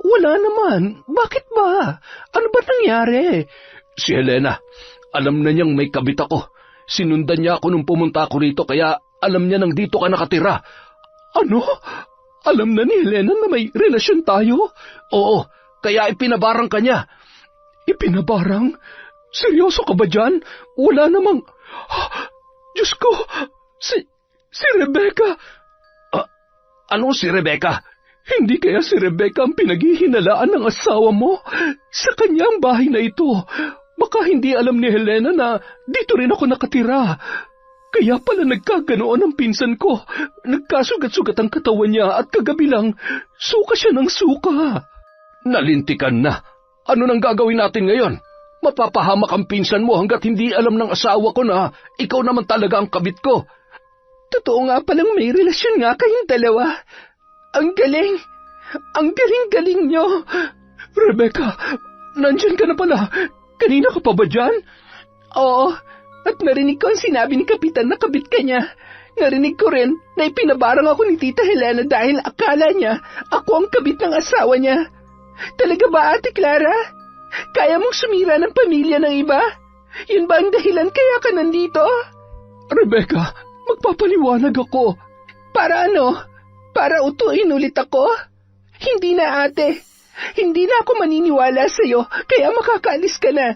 Wala naman. Bakit ba? Ano ba nangyari? Si Helena, alam na niyang may kabit ako. Sinundan niya ako nung pumunta ako rito, kaya alam niya nang dito ka nakatira. Ano? Alam na ni Helena na may relasyon tayo? Oo, kaya ipinabarang ka niya. Ipinabarang? Seryoso ka ba dyan? Wala namang... Diyos ko! Si Rebecca! Ano si Rebecca? Hindi kaya si Rebecca ang pinaghihinalaan ng asawa mo? Sa kanyang bahay na ito. Baka hindi alam ni Helena na dito rin ako nakatira. Kaya pala nagkaganoon ang pinsan ko. Nagkasugat-sugat ang katawan niya at kagabi lang, suka siya ng suka. Nalintikan na. Ano nang gagawin natin ngayon? Mapapahamak ang pinsan mo hanggat hindi alam ng asawa ko na ikaw naman talaga ang kabit ko. Totoo nga palang may relasyon nga kayong dalawa. Ang galing! Ang galing-galing nyo! Rebecca, nandyan ka na pala. Kanina ka pa ba dyan? Oo, at narinig ko ang sinabi ni Kapitan na kabit ka niya. Narinig ko rin na ipinabarang ako ni Tita Helena dahil akala niya ako ang kabit ng asawa niya. Talaga ba, Ate Clara? Kaya mong sumira ng pamilya ng iba? Yun ba ang dahilan kaya ka nandito? Rebecca, magpapaliwanag ako. Para ano? Para utuin ulit ako? Hindi na, ate. Hindi na ako maniniwala sa'yo, kaya makakaalis ka na.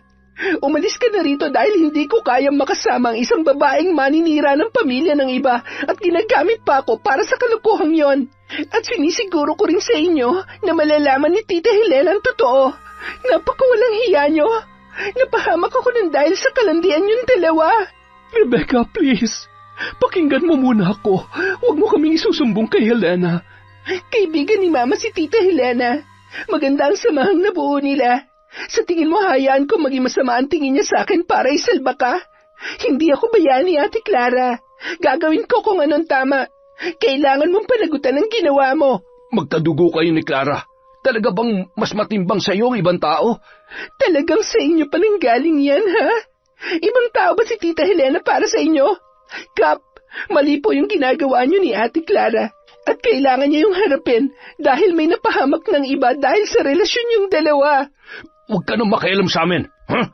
Umalis ka na rito dahil hindi ko kayang makasama ang isang babaeng maninira ng pamilya ng iba at ginagamit pa ako para sa kalukuhang yon. At sinisiguro ko rin sa inyo na malalaman ni Tita Helena ang totoo. Napakawalang hiya nyo. Napahamak ako ng dahil sa kalandian yung dalawa. Rebecca, please. Pakinggan mo muna ako. Huwag mo kaming isusumbong kay Helena. Kaibigan ni Mama si Tita Helena. Maganda ang samahang nabuo nila. Sa tingin mo hayaan ko maging masama ang tingin niya sa akin para isalba ka? Hindi ako bayani, Ate Clara. Gagawin ko kung anong tama. Kailangan mong panagutan ang ginawa mo. Magkadugo kayo ni Clara. Talaga bang mas matimbang sa iyo ang ibang tao? Talagang sa inyo pa nang galing yan, ha? Ibang tao ba si Tita Helena para sa inyo? Kap, mali po yung ginagawa niyo ni Ate Clara. At kailangan niya yung harapin dahil may napahamak ng iba dahil sa relasyon yung dalawa. Huwag ka nang makialam sa amin. Huh?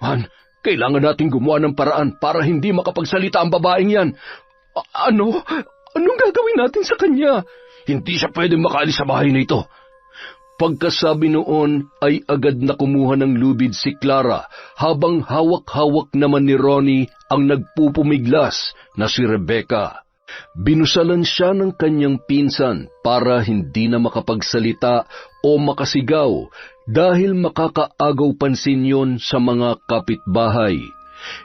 Man, kailangan natin gumawa ng paraan para hindi makapagsalita ang babaeng yan. Anong gagawin natin sa kanya? Hindi siya pwedeng makaalis sa bahay na ito. Pagkasabi noon ay agad na kumuha ng lubid si Clara habang hawak-hawak naman ni Ronnie ang nagpupumiglas na si Rebecca. Binusalan siya ng kanyang pinsan para hindi na makapagsalita o makasigaw dahil makakaagaw pansin yon sa mga kapitbahay.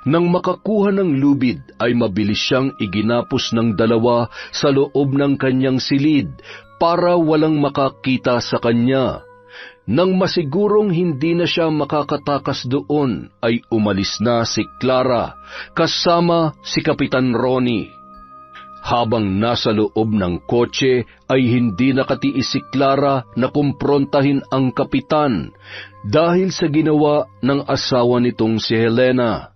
Nang makakuha ng lubid ay mabilis siyang iginapos ng dalawa sa loob ng kanyang silid para walang makakita sa kanya. Nang masigurong hindi na siya makakatakas doon ay umalis na si Clara kasama si Kapitan Ronnie. Habang nasa loob ng kotse ay hindi nakatiis si Clara na kumprontahin ang kapitan dahil sa ginawa ng asawa nitong si Helena.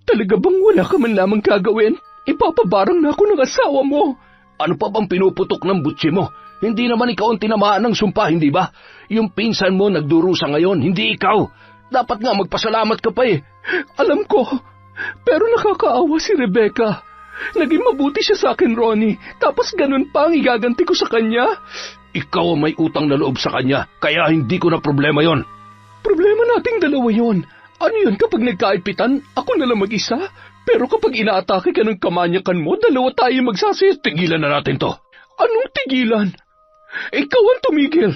Talaga bang wala ka man lamang gagawin? Ipapabarang na ako ng asawa mo. Ano pa bang pinuputok ng butsi mo? Hindi naman ikaw ang tinamaan ng sumpa, hindi ba? Yung pinsan mo nagdurusa ngayon, hindi ikaw. Dapat nga magpasalamat ka pa eh. Alam ko, pero nakakaawa si Rebecca. Naging mabuti siya sa akin, Ronnie. Tapos ganun pa ang igaganti ko sa kanya. Ikaw ang may utang na loob sa kanya, kaya hindi ko na problema yon. Problema nating dalawa yon. Ano yun kapag nagkaipitan, ako na lang mag-isa? Pero kapag inaatake ka ng kamanyakan mo, dalawa tayo magsasaya. Tigilan na natin to. Anong tigilan? Ikaw ang tumigil.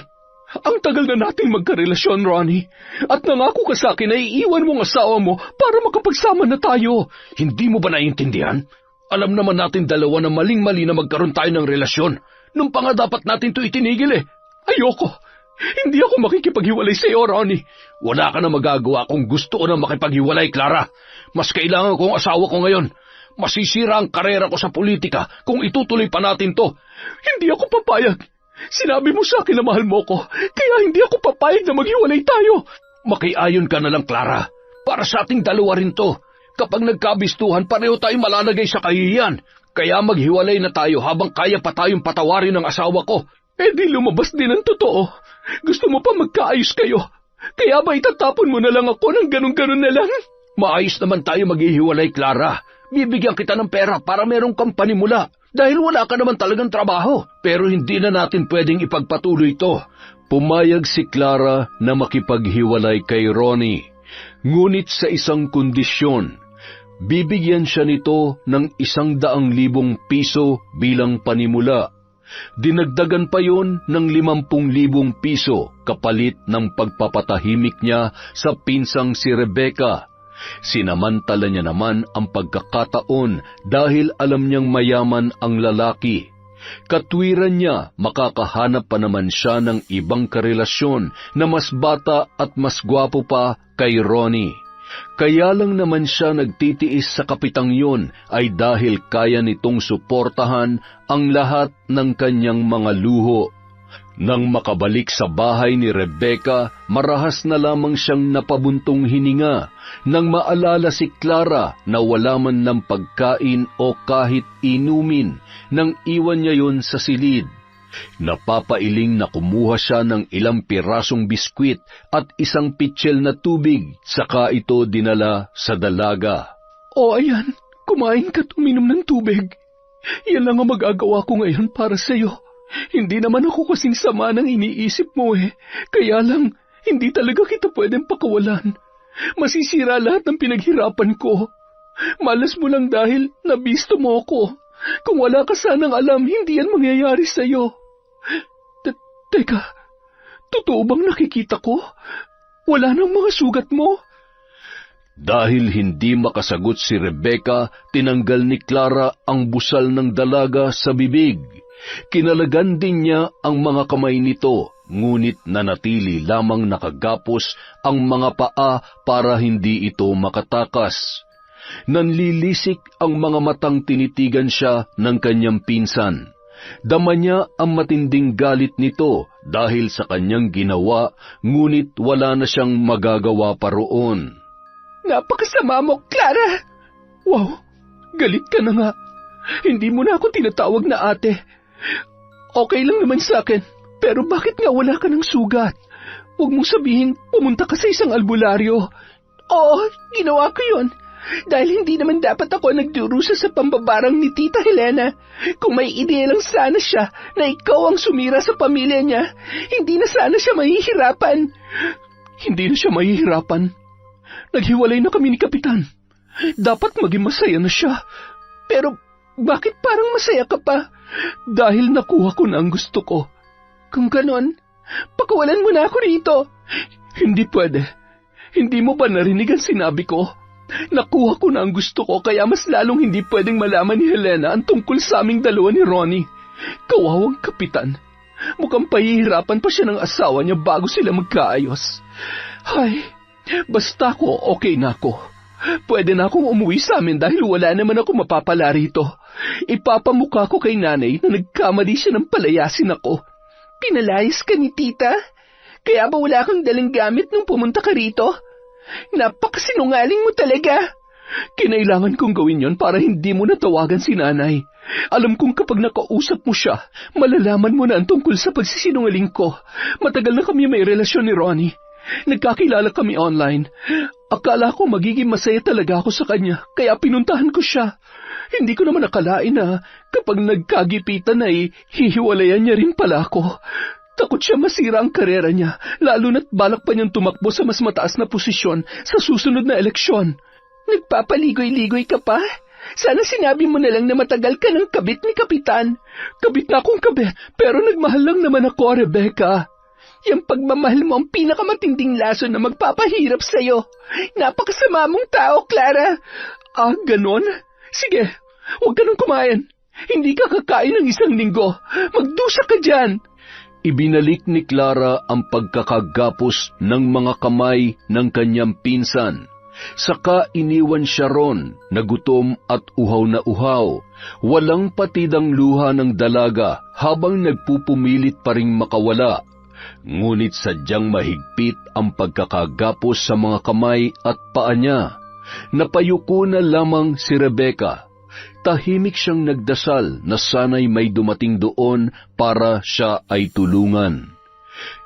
Ang tagal na nating magkarelasyon, Ronnie. At nangako ka sa akin na iiwan mo ang asawa mo para makapagsama na tayo. Hindi mo ba naiintindihan? Alam naman natin dalawa na maling-mali na magkaroon tayo ng relasyon. Nung pa nga dapat natin to itinigil eh. Ayoko. Hindi ako makikipaghiwalay sa iyo, Ronnie. Wala ka na magagawa kung gusto ko na makipaghiwalay, Clara. Mas kailangan ko ang asawa ko ngayon. Masisira ang karera ko sa politika kung itutuloy pa natin to. Hindi ako papayag. Sinabi mo sa akin na mahal mo ko, kaya hindi ako papayag na maghiwalay tayo. Makiayon ka na lang, Clara. Para sa ating dalawa rin to. Kapag nagkabistuhan, pareho tayo malalagay sa kahihiyan. Kaya maghiwalay na tayo habang kaya pa tayong patawarin ng asawa ko. Eh di lumabas din ang totoo. Gusto mo pa magkaayos kayo. Kaya ba itatapon mo na lang ako ng ganun-ganun na lang? Maayos naman tayo maghihiwalay, Clara. Bibigyan kita ng pera para merong kang panimula. Dahil wala ka naman talagang trabaho. Pero hindi na natin pwedeng ipagpatuloy ito. Pumayag si Clara na makipaghiwalay kay Ronnie. Ngunit sa isang kondisyon. Bibigyan siya nito ng 100,000 piso bilang panimula. Dinagdagan pa yon ng 50,000 piso kapalit ng pagpapatahimik niya sa pinsang si Rebecca. Sinamantala niya naman ang pagkakataon dahil alam niyang mayaman ang lalaki. Katwiran niya makakahanap pa naman siya ng ibang karelasyon na mas bata at mas gwapo pa kay Ronnie. Kaya lang naman siya nagtitiis sa kapitang yon ay dahil kaya nitong suportahan ang lahat ng kanyang mga luho. Nang makabalik sa bahay ni Rebecca, marahas na lamang siyang napabuntong hininga nang maalala si Clara na wala man ng pagkain o kahit inumin nang iwan niya yon sa silid. Napapailing na kumuha siya ng ilang pirasong biskwit at isang pitsil na tubig, saka ito dinala sa dalaga. O ayan, kumain ka't uminom ng tubig. Yan lang ang magagawa ko ngayon para sa iyo. Hindi naman ako kasing sama ng iniisip mo eh. Kaya lang, hindi talaga kita pwedeng pakawalan. Masisira lahat ng pinaghirapan ko. Malas mo lang dahil nabisto mo ako. Kung wala ka sanang alam, hindi yan mangyayari sa iyo. Teka, totoo bang nakikita ko? Wala nang mga sugat mo? Dahil hindi makasagot si Rebecca, tinanggal ni Clara ang busal ng dalaga sa bibig. Kinalagan din niya ang mga kamay nito, ngunit nanatili lamang nakagapos ang mga paa para hindi ito makatakas. Nanlilisik ang mga matang tinitigan siya ng kanyang pinsan. Dama niya ang matinding galit nito dahil sa kanyang ginawa, ngunit wala na siyang magagawa pa roon. Napakasama mo, Clara! Wow, galit ka na nga. Hindi mo na ako tinatawag na ate. Okay lang naman sa akin, pero bakit nga wala ka ng sugat? Huwag mong sabihin pumunta ka sa isang albularyo. Oo, ginawa ko yun. Dahil hindi naman dapat ako nagdurusa sa pambabarang ni Tita Helena. Kung may ideya lang sana siya na ikaw ang sumira sa pamilya niya, hindi na sana siya mahihirapan. Hindi na siya mahihirapan. Naghiwalay na kami ni Kapitan. Dapat maging masaya na siya. Pero bakit parang masaya ka pa? Dahil nakuha ko na ang gusto ko. Kung ganon, pakawalan mo na ako rito. Hindi pwede. Hindi mo ba narinig ang sinabi ko? Nakuha ko na ang gusto ko, kaya mas lalong hindi pwedeng malaman ni Helena ang tungkol sa aming dalawa ni Ronnie. Kawawang Kapitan. Mukhang pahihirapan pa siya ng asawa niya bago sila magkaayos. Ay, basta ko okay na ako. Pwede na akong umuwi sa amin dahil wala naman ako mapapala rito. Ipapamukha ko kay nanay na nagkamali siya ng palayasin ako. Pinalayas ka ni Tita? Kaya ba wala kang dalang gamit nung pumunta ka rito? Napakasinungaling mo talaga. Kinailangan kong gawin yon para hindi mo natawagan si nanay. Alam kong kapag nakausap mo siya, malalaman mo na ang tungkol sa pagsisinungaling ko. Matagal na kami may relasyon ni Ronnie. Nagkakilala kami online. Akala ko magiging masaya talaga ako sa kanya, kaya pinuntahan ko siya. Hindi ko naman nakalain na kapag nagkagipitan ay hihiwalayan niya rin pala ako. Takot siya masira ang karera niya, lalo na't balak pa niyang tumakbo sa mas mataas na posisyon sa susunod na eleksyon. Nagpapaligoy-ligoy ka pa? Sana sinabi mo na lang na matagal ka ng kabit ni Kapitan. Kabit na akong kabit, pero nagmahal lang naman ako, Rebecca. Yung pagmamahal mo ang pinakamatinding lason na magpapahirap sa'yo. Napakasama mong tao, Clara. Ah, ganon? Sige, huwag ka nang kumain. Hindi ka kakain ng isang linggo. Magdusa ka dyan. Ibinalik ni Clara ang pagkakagapos ng mga kamay ng kanyang pinsan. Saka iniwan siya ron na gutom at uhaw na uhaw. Walang patidang luha ng dalaga habang nagpupumilit pa ring makawala. Ngunit sadyang mahigpit ang pagkakagapos sa mga kamay at paa niya. Napayuko na lamang si Rebecca. Tahimik siyang nagdasal na sana'y may dumating doon para siya ay tulungan.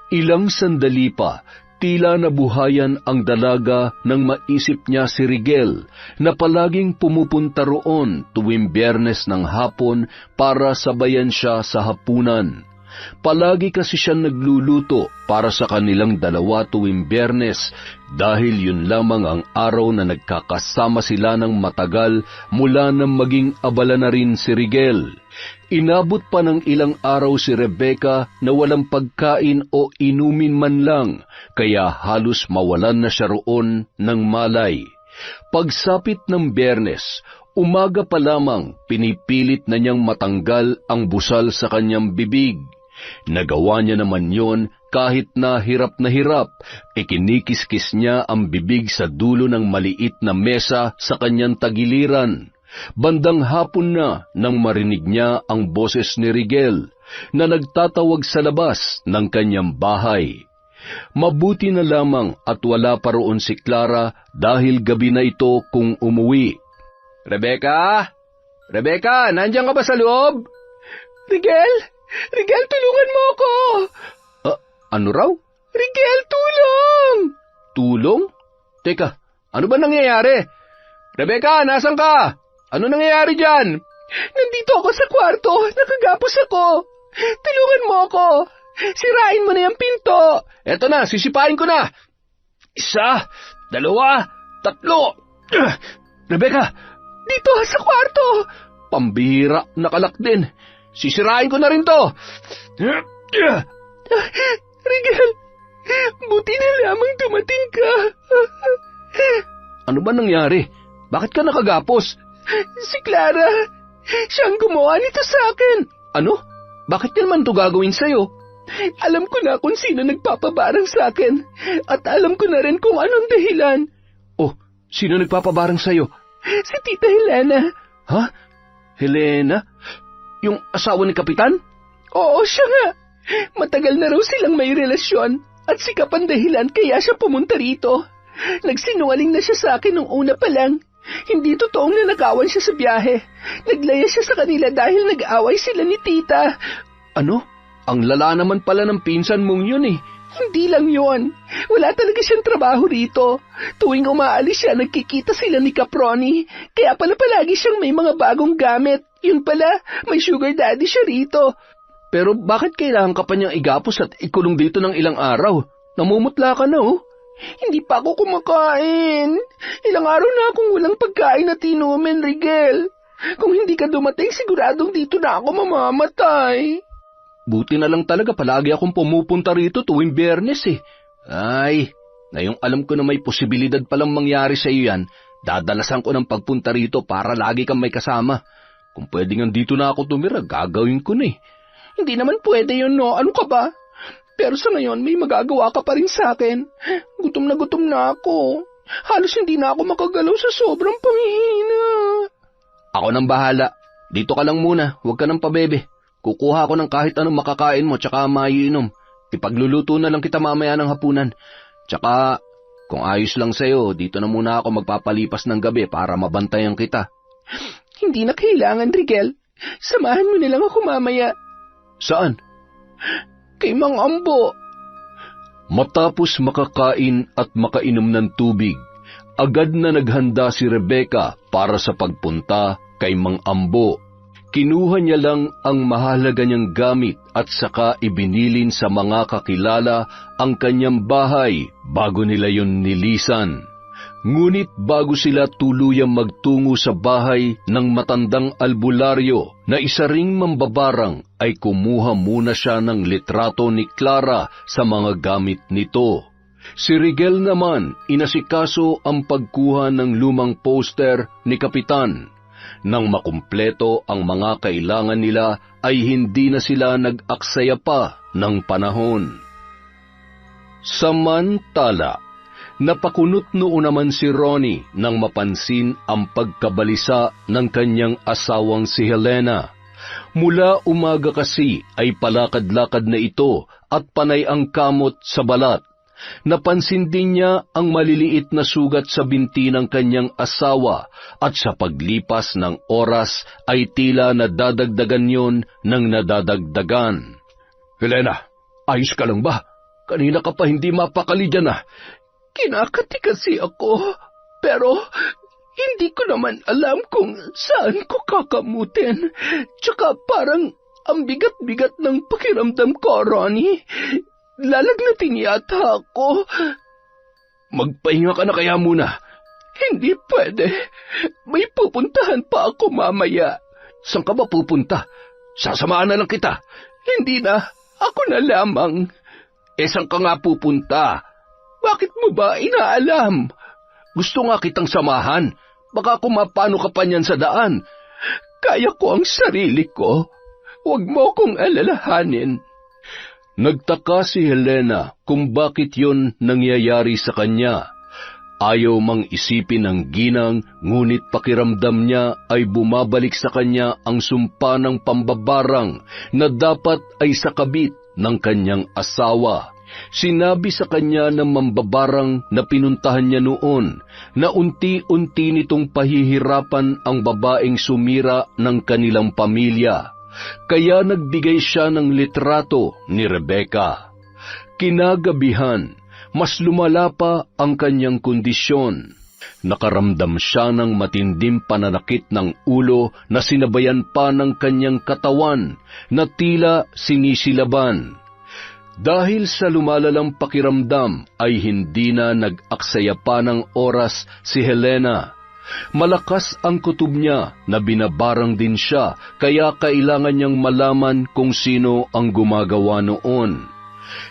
Ilang sandali pa, tila nabuhayan ang dalaga nang maisip niya si Rigel na palaging pumupunta roon tuwing Biyernes ng hapon para sabayan siya sa hapunan. Palagi kasi siya nagluluto para sa kanilang dalawa tuwing Biyernes dahil yun lamang ang araw na nagkakasama sila ng matagal mula nang maging abala na rin si Rigel. Inabot pa ng ilang araw si Rebecca na walang pagkain o inumin man lang, kaya halos mawalan na siya roon ng malay. Pagsapit ng Biyernes, umaga pa lamang pinipilit na niyang matanggal ang busal sa kanyang bibig. Nagawa niya naman yon kahit na hirap, ikinikiskis niya ang bibig sa dulo ng maliit na mesa sa kanyang tagiliran. Bandang hapon na nang marinig niya ang boses ni Rigel na nagtatawag sa labas ng kanyang bahay. Mabuti na lamang at wala pa roon si Clara dahil gabi na ito kung umuwi. Rebecca? Rebecca, nandiyan ka ba sa loob? Rigel, tulungan mo ako! Ano raw? Rigel, tulong! Tulong? Teka, ano ba nangyayari? Rebecca, nasan ka? Ano nangyayari dyan? Nandito ako sa kwarto, nakagapos ako. Tulungan mo ako. Sirain mo na yung pinto. Eto na, sisipain ko na. 1, 2, 3. Rebecca! Dito sa kwarto. Pambihira, nakalak din. Sisirain ko na rin to. Rigel, buti na lamang dumating ka. Ano ba nangyari? Bakit ka nakagapos? Si Clara, siyang gumawa nito sa akin. Ano? Bakit niya naman ito gagawin sa'yo? Alam ko na kung sino nagpapabarang sa akin. At alam ko na rin kung anong dahilan. Oh, sino nagpapabarang sa'yo? Si Tita Helena. Ha? Helena? Yung asawa ni Kapitan? Oo, siya nga. Matagal na raw silang may relasyon at sikap ang dahilan kaya siya pumunta rito. Nagsinungaling na siya sa akin nung una pa lang. Hindi totoong nanakawan siya sa biyahe. Naglaya siya sa kanila dahil nag-away sila ni Tita. Ano? Ang lala naman pala ng pinsan mong yun eh. Hindi lang yon. Wala talaga siyang trabaho rito. Tuwing umaalis siya, nagkikita sila ni Caproni. Kaya pala palagi siyang may mga bagong gamit. Yun pala, may sugar daddy siya rito. Pero bakit kailangan ka pa niyang igapos at ikulong dito ng ilang araw? Namumutla ka na, oh. Hindi pa ako kumakain. Ilang araw na akong walang pagkain at inumin, Rigel. Kung hindi ka dumating, siguradong dito na ako mamamatay. Buti na lang talaga palagi akong pumupunta rito tuwing Biyernes eh. Ay, ngayong alam ko na may posibilidad palang mangyari sa iyo yan, dadalasan ko ng pagpunta rito para lagi kang may kasama. Kung pwede nga dito na ako tumira, gagawin ko na eh. Hindi naman pwede yun, no? Ano ka ba? Pero sa ngayon, may magagawa ka pa rin sa akin. Gutom na ako. Halos hindi na ako makagalaw sa sobrang panghihina. Ako nang bahala. Dito ka lang muna, huwag ka nang pabebe. Kukuha ko ng kahit anong makakain mo tsaka maiinom. Ipagluluto na lang kita mamaya ng hapunan. Tsaka, kung ayos lang sa'yo, dito na muna ako magpapalipas ng gabi para mabantayan kita. Hindi na kailangan, Rigel. Samahan mo na lang ako mamaya. Saan? Kay Mang Ambo. Matapos makakain at makainom ng tubig, agad na naghanda si Rebecca para sa pagpunta kay Mang Ambo. Kinuha niya lang ang mahalaga niyang gamit at saka ibinilin sa mga kakilala ang kanyang bahay bago nila yon nilisan. Ngunit bago sila tuluyang magtungo sa bahay ng matandang albularyo na isa ring mambabarang, ay kumuha muna siya ng litrato ni Clara sa mga gamit nito. Si Rigel naman inasikaso ang pagkuha ng lumang poster ni Kapitan. Nang makumpleto ang mga kailangan nila ay hindi na sila nag-aksaya pa ng panahon. Samantala, napakunot noon naman si Ronnie nang mapansin ang pagkabalisa ng kanyang asawang si Helena. Mula umaga kasi ay palakad-lakad na ito at panay ang kamot sa balat. Napansin din niya ang maliliit na sugat sa binti ng kanyang asawa at sa paglipas ng oras ay tila nadadagdagan yon ng nadadagdagan. Helena, ayos ka lang ba? Kanina ka pa hindi mapakali dyan ah. Kinakati kasi ako, pero hindi ko naman alam kung saan ko kakamutin. Tsaka parang ang bigat-bigat ng pakiramdam ko, Ronnie. Lalagnatin yata ako. Magpahinga ka na kaya muna. Hindi pwede. May pupuntahan pa ako mamaya. Saan ka ba pupunta? Sasamahan na lang kita. Hindi na. Ako na lamang. Saan ka nga pupunta? Bakit mo ba inaalam? Gusto nga kitang samahan. Baka kumapano ka pa niyan sa daan. Kaya ko ang sarili ko. Huwag mo kong alalahanin. Nagtaka si Helena kung bakit yon nangyayari sa kanya. Ayaw mang isipin ng ginang, ngunit pakiramdam niya ay bumabalik sa kanya ang sumpa ng pambabarang na dapat ay sakabit ng kanyang asawa. Sinabi sa kanya ng mambabarang na pinuntahan niya noon na unti-unti nitong pahihirapan ang babaeng sumira ng kanilang pamilya. Kaya nagbigay siya ng litrato ni Rebecca. Kinagabihan, mas lumala pa ang kanyang kondisyon. Nakaramdam siya ng matinding pananakit ng ulo na sinabayan pa ng kanyang katawan na tila sinisilaban. Dahil sa lumalalang pakiramdam ay hindi na nag-aksaya pa ng oras si Helena. Malakas ang kutob niya na binabarang din siya, kaya kailangan niyang malaman kung sino ang gumagawa noon.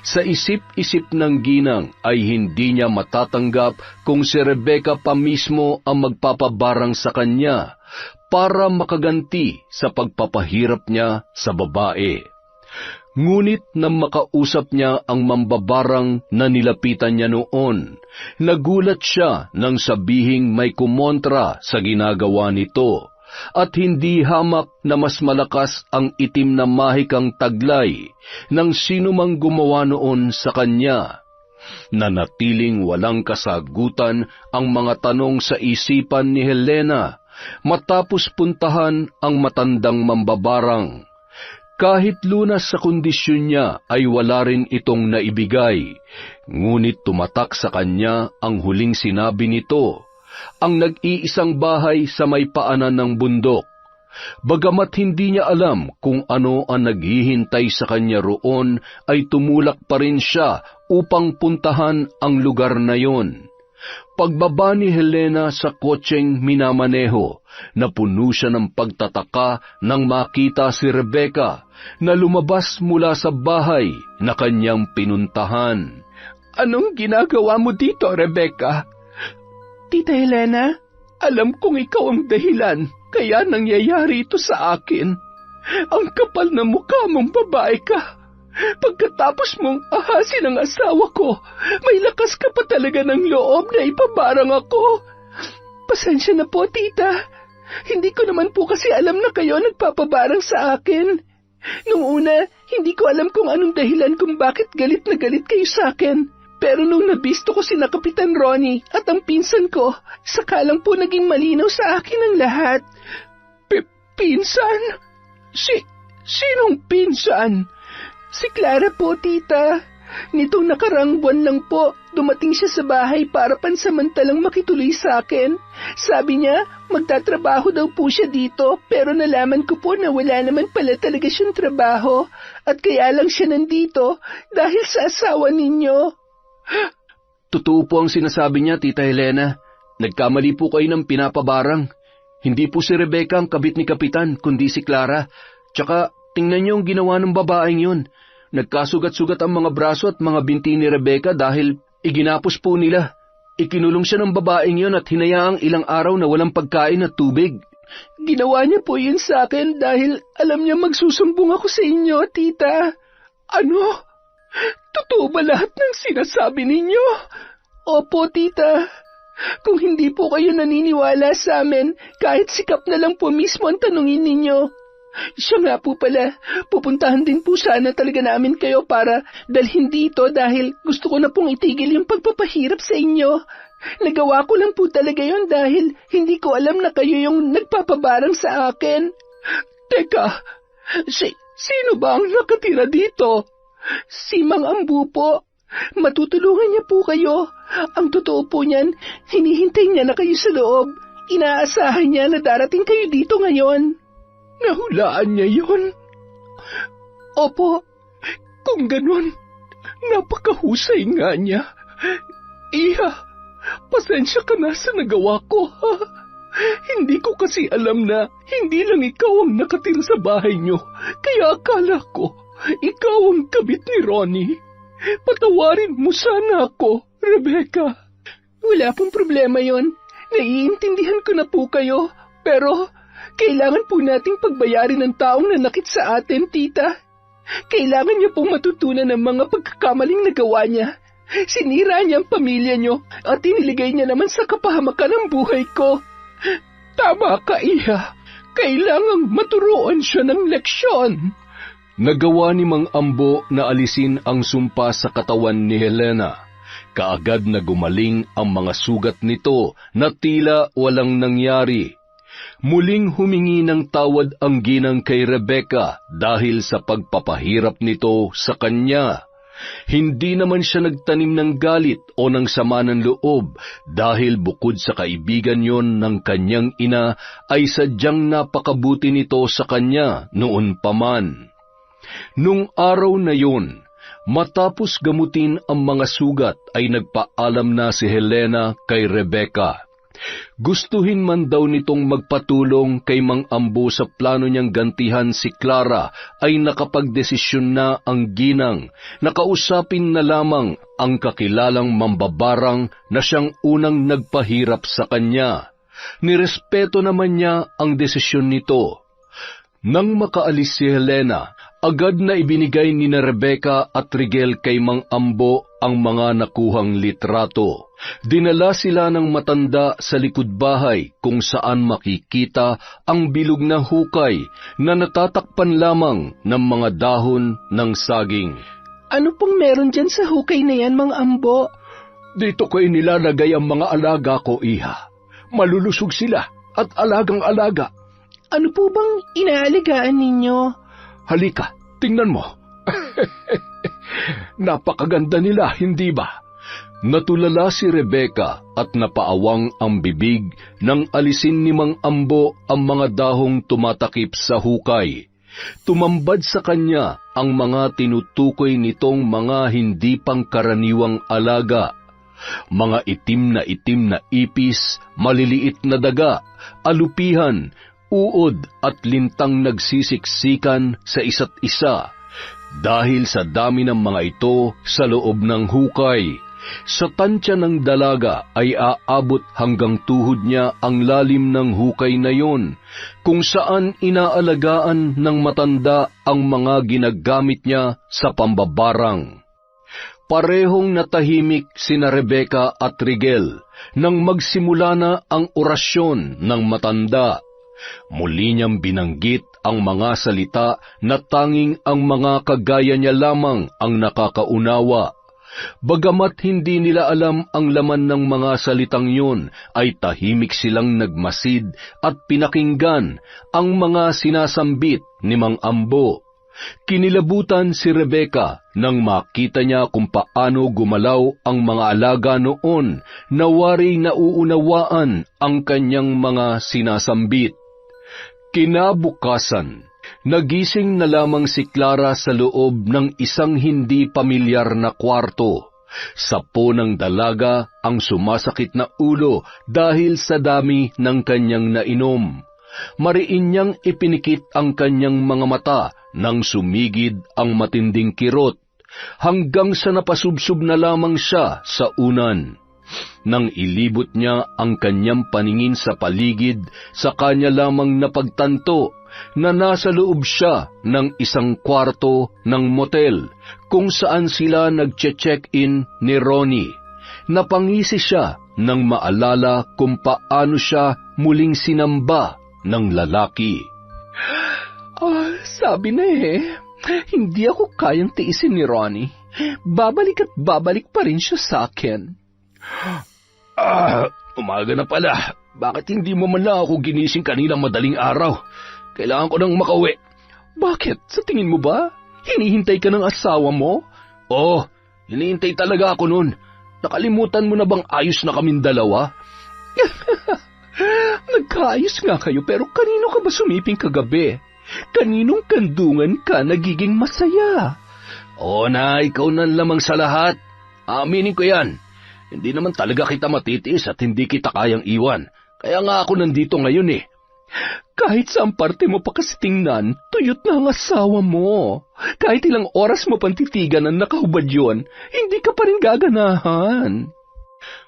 Sa isip-isip ng ginang ay hindi niya matatanggap kung si Rebecca pa mismo ang magpapabarang sa kanya para makaganti sa pagpapahirap niya sa babae. Ngunit nang makausap niya ang mambabarang na nilapitan niya noon, nagulat siya nang sabihing may kumontra sa ginagawa nito, at hindi hamak na mas malakas ang itim na mahikang taglay ng sinumang gumawa noon sa kanya. Nanatiling walang kasagutan ang mga tanong sa isipan ni Helena matapos puntahan ang matandang mambabarang. Kahit lunas sa kondisyon niya ay wala rin itong naibigay, ngunit tumatak sa kanya ang huling sinabi nito, ang nag-iisang bahay sa may paanan ng bundok. Bagamat hindi niya alam kung ano ang naghihintay sa kanya roon, ay tumulak pa rin siya upang puntahan ang lugar na yon. Pagbaba ni Helena sa kotseng minamaneho, napuno siya ng pagtataka nang makita si Rebecca na lumabas mula sa bahay na kanyang pinuntahan. Anong ginagawa mo dito, Rebecca? Tita Helena? Alam kong ikaw ang dahilan, kaya nangyayari ito sa akin. Ang kapal na mukha mong babae ka. Pagkatapos mong ahasin ang asawa ko, may lakas ka pa talaga ng loob na ipabarang ako. Pasensya na po, tita. Hindi ko naman po kasi alam na kayo nagpapabarang sa akin. Nung una, hindi ko alam kung anong dahilan kung bakit galit na galit kayo sa akin. Pero nung nabisto ko sina Kapitan Ronnie at ang pinsan ko, saka lang po naging malinaw sa akin ang lahat. Pinsan? Sinong pinsan? Si Clara po, tita. Nitong nakarang buwan lang po, dumating siya sa bahay para pansamantalang makituloy sa akin. Sabi niya, magtatrabaho daw po siya dito, pero nalaman ko po na wala naman pala talaga siyang trabaho. At kaya lang siya nandito dahil sa asawa ninyo. Totoo po ang sinasabi niya, Tita Helena. Nagkamali po kayo ng pinapabarang. Hindi po si Rebecca ang kabit ni Kapitan, kundi si Clara. Tsaka, tingnan niyo ang ginawa ng babaeng yun. Nagkasugat-sugat ang mga braso at mga binti ni Rebecca dahil iginapos po nila. Ikinulong siya ng babaeng yun at hinayaang ilang araw na walang pagkain at tubig. Ginawa niya po yun sa akin dahil alam niya magsusumbong ako sa inyo, tita. Ano? Totoo ba lahat ng sinasabi ninyo? Opo, tita. Kung hindi po kayo naniniwala sa amin, kahit sikap na lang po mismo ang tanungin ninyo. Siya nga po pala, pupuntahan din po sana talaga namin kayo para dalhin dito dahil gusto ko na pong itigil yung pagpapahirap sa inyo. Nagawa ko lang po talaga yon dahil hindi ko alam na kayo yung nagpapabarang sa akin. Teka, sino ba ang nakatira dito? Si Mang Ambu po. Matutulungan niya po kayo. Ang totoo po niyan, hinihintay niya na kayo sa loob. Inaasahan niya na darating kayo dito ngayon. Nahulaan niya yun? Opo. Kung ganun, napakahusay nga niya. Iha, pasensya ka na sa nagawa ko, ha? Hindi ko kasi alam na hindi lang ikaw ang nakatira sa bahay niyo, kaya akala ko ikaw ang kabit ni Ronnie. Patawarin mo sana ako, Rebecca. Wala pong problema yon. Naiintindihan ko na po kayo, pero kailangan po nating pagbayarin ng taong nanakit sa atin, tita. Kailangan niya pong matutunan ng mga pagkakamaling nagawa niya. Sinira niya ang pamilya niyo at iniligay niya naman sa kapahamakan ng buhay ko. Tama ka, Iha. Kailangang maturuan siya ng leksyon. Nagawa ni Mang Ambo na alisin ang sumpa sa katawan ni Helena. Kaagad na gumaling ang mga sugat nito na tila walang nangyari. Muling humingi ng tawad ang ginang kay Rebecca dahil sa pagpapahirap nito sa kanya. Hindi naman siya nagtanim ng galit o ng sama ng loob dahil bukod sa kaibigan yon ng kanyang ina ay sadyang napakabuti nito sa kanya noon pa man. Nung araw na yon, matapos gamutin ang mga sugat ay nagpaalam na si Helena kay Rebecca. Gustuhin man daw nitong magpatulong kay Mang Ambo sa plano niyang gantihan si Clara ay nakapagdesisyon na ang ginang na kausapin na lamang ang kakilalang mambabarang na siyang unang nagpahirap sa kanya. Nirespeto naman niya ang desisyon nito. Nang makaalis si Helena, agad na ibinigay ni Rebecca at Rigel kay Mang Ambo ang mga nakuhang litrato. Dinala sila ng matanda sa likod bahay kung saan makikita ang bilog na hukay na natatakpan lamang ng mga dahon ng saging. Ano pong meron dyan sa hukay na yan, Mang Ambo? Dito ko inilalagay ang mga alaga ko, Iha. Malulusog sila at alagang-alaga. Ano po bang inaalagaan ninyo? Halika, tingnan mo. Napakaganda nila, hindi ba? Natulala si Rebecca at napaawang ang bibig nang alisin ni Mang Ambo ang mga dahong tumatakip sa hukay. Tumambad sa kanya ang mga tinutukoy nitong mga hindi pangkaraniwang alaga. Mga itim na ipis, maliliit na daga, alupihan, uod at lintang nagsisiksikan sa isa't isa. Dahil sa dami ng mga ito sa loob ng hukay, sa tansya ng dalaga ay aabot hanggang tuhod niya ang lalim ng hukay na yon, kung saan inaalagaan ng matanda ang mga ginagamit niya sa pambabarang. Parehong natahimik sina Rebecca at Rigel nang magsimula na ang orasyon ng matanda. Muli niyang binanggit ang mga salita na tanging ang mga kagaya niya lamang ang nakakaunawa. Bagamat hindi nila alam ang laman ng mga salitang yun, ay tahimik silang nagmasid at pinakinggan ang mga sinasambit ni Mang Ambo. Kinilabutan si Rebecca nang makita niya kung paano gumalaw ang mga alaga noon na wari nauunawaan ang kanyang mga sinasambit. Kinabukasan, nagising na lamang si Clara sa loob ng isang hindi pamilyar na kwarto. Sapo ng dalaga ang sumasakit na ulo dahil sa dami ng kanyang nainom. Mariin niyang ipinikit ang kanyang mga mata nang sumigid ang matinding kirot, hanggang sa napasubsob na lamang siya sa unan. Nang ilibot niya ang kanyang paningin sa paligid, sa kanya lamang napagtanto na nasa loob siya ng isang kwarto ng motel kung saan sila nagche-check-in ni Ronnie. Napangisi siya nang maalala kung paano siya muling sinamba ng lalaki. Sabi na hindi ako kayang tiisin ni Ronnie. Babalik at babalik pa rin siya sa akin. Umaga na pala. Bakit hindi mo man lang ako ginising kaninang madaling araw? Kailangan ko nang makauwi. Bakit? Sa tingin mo ba? Hinihintay ka ng asawa mo? Oo, hinihintay talaga ako nun. Nakalimutan mo na bang ayos na kaming dalawa? Nagkaayos nga kayo, pero kanino ka ba sumiping kagabi? Kaninong kandungan ka nagiging masaya? Oo na, ikaw na lamang sa lahat. Aminin ko yan. Hindi naman talaga kita matitiis at hindi kita kayang iwan. Kaya nga ako nandito ngayon eh. Kahit saan parte mo pa kasi tingnan, tuyot na ang asawa mo. Kahit ilang oras mo pang titigan ang nakahubad yun, hindi ka pa rin gaganahan.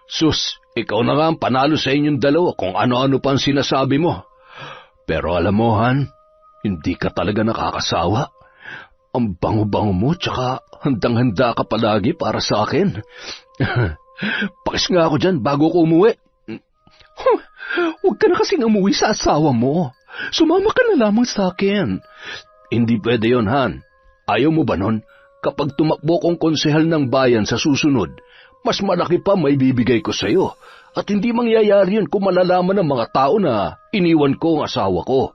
Sus, ikaw na nga ang panalo sa inyong dalawa kung ano-ano pa ang sinasabi mo. Pero alam mo, Han, hindi ka talaga nakakasawa. Ang bango-bango mo, tsaka handang-handa ka palagi para sa akin. Pakis nga ako dyan bago ko umuwi. Huwag ka na kasing umuwi sa asawa mo. Sumama ka na lamang sa akin. Hindi pwede yon, Han. Ayaw mo ba nun? Kapag tumakbo kong konsehal ng bayan sa susunod, mas malaki pa may bibigay ko sa'yo. At hindi mangyayari yun kung malalaman ng mga tao na iniwan ko ang asawa ko.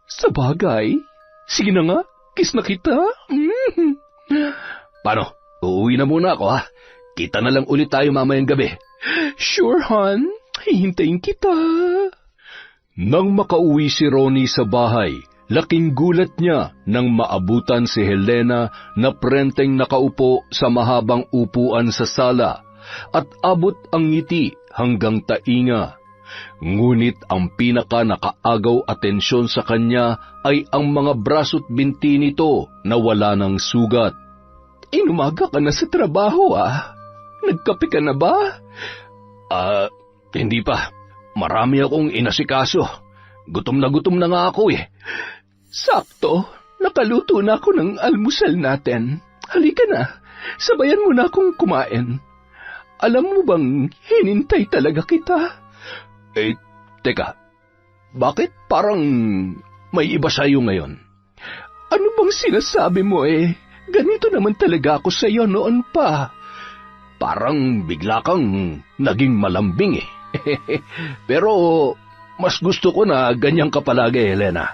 Sa bagay, sige na nga, kiss na kita. Paano? Uuwi na muna ako, ha? Kita na lang ulit tayo mamayang gabi. Sure, Han. Hihintayin kita. Nang makauwi si Ronnie sa bahay, laking gulat niya nang maabutan si Helena na prenteng nakaupo sa mahabang upuan sa sala at abot ang ngiti hanggang tainga. Ngunit ang pinaka nakaagaw atensyon sa kanya ay ang mga braso't binti nito na wala ng sugat. Inumaga ka na sa trabaho, Nagkape ka na ba? Hindi pa. Marami akong inasikaso. Gutom na nga ako eh. Sakto, nakaluto na ako ng almusal natin. Halika na, sabayan mo na akong kumain. Alam mo bang hinintay talaga kita? Teka, bakit parang may iba sa'yo ngayon? Ano bang sinasabi mo Ganito naman talaga ako sa'yo noon pa. Parang bigla kang naging malambing eh. Pero mas gusto ko na ganyan ka palagi, Helena.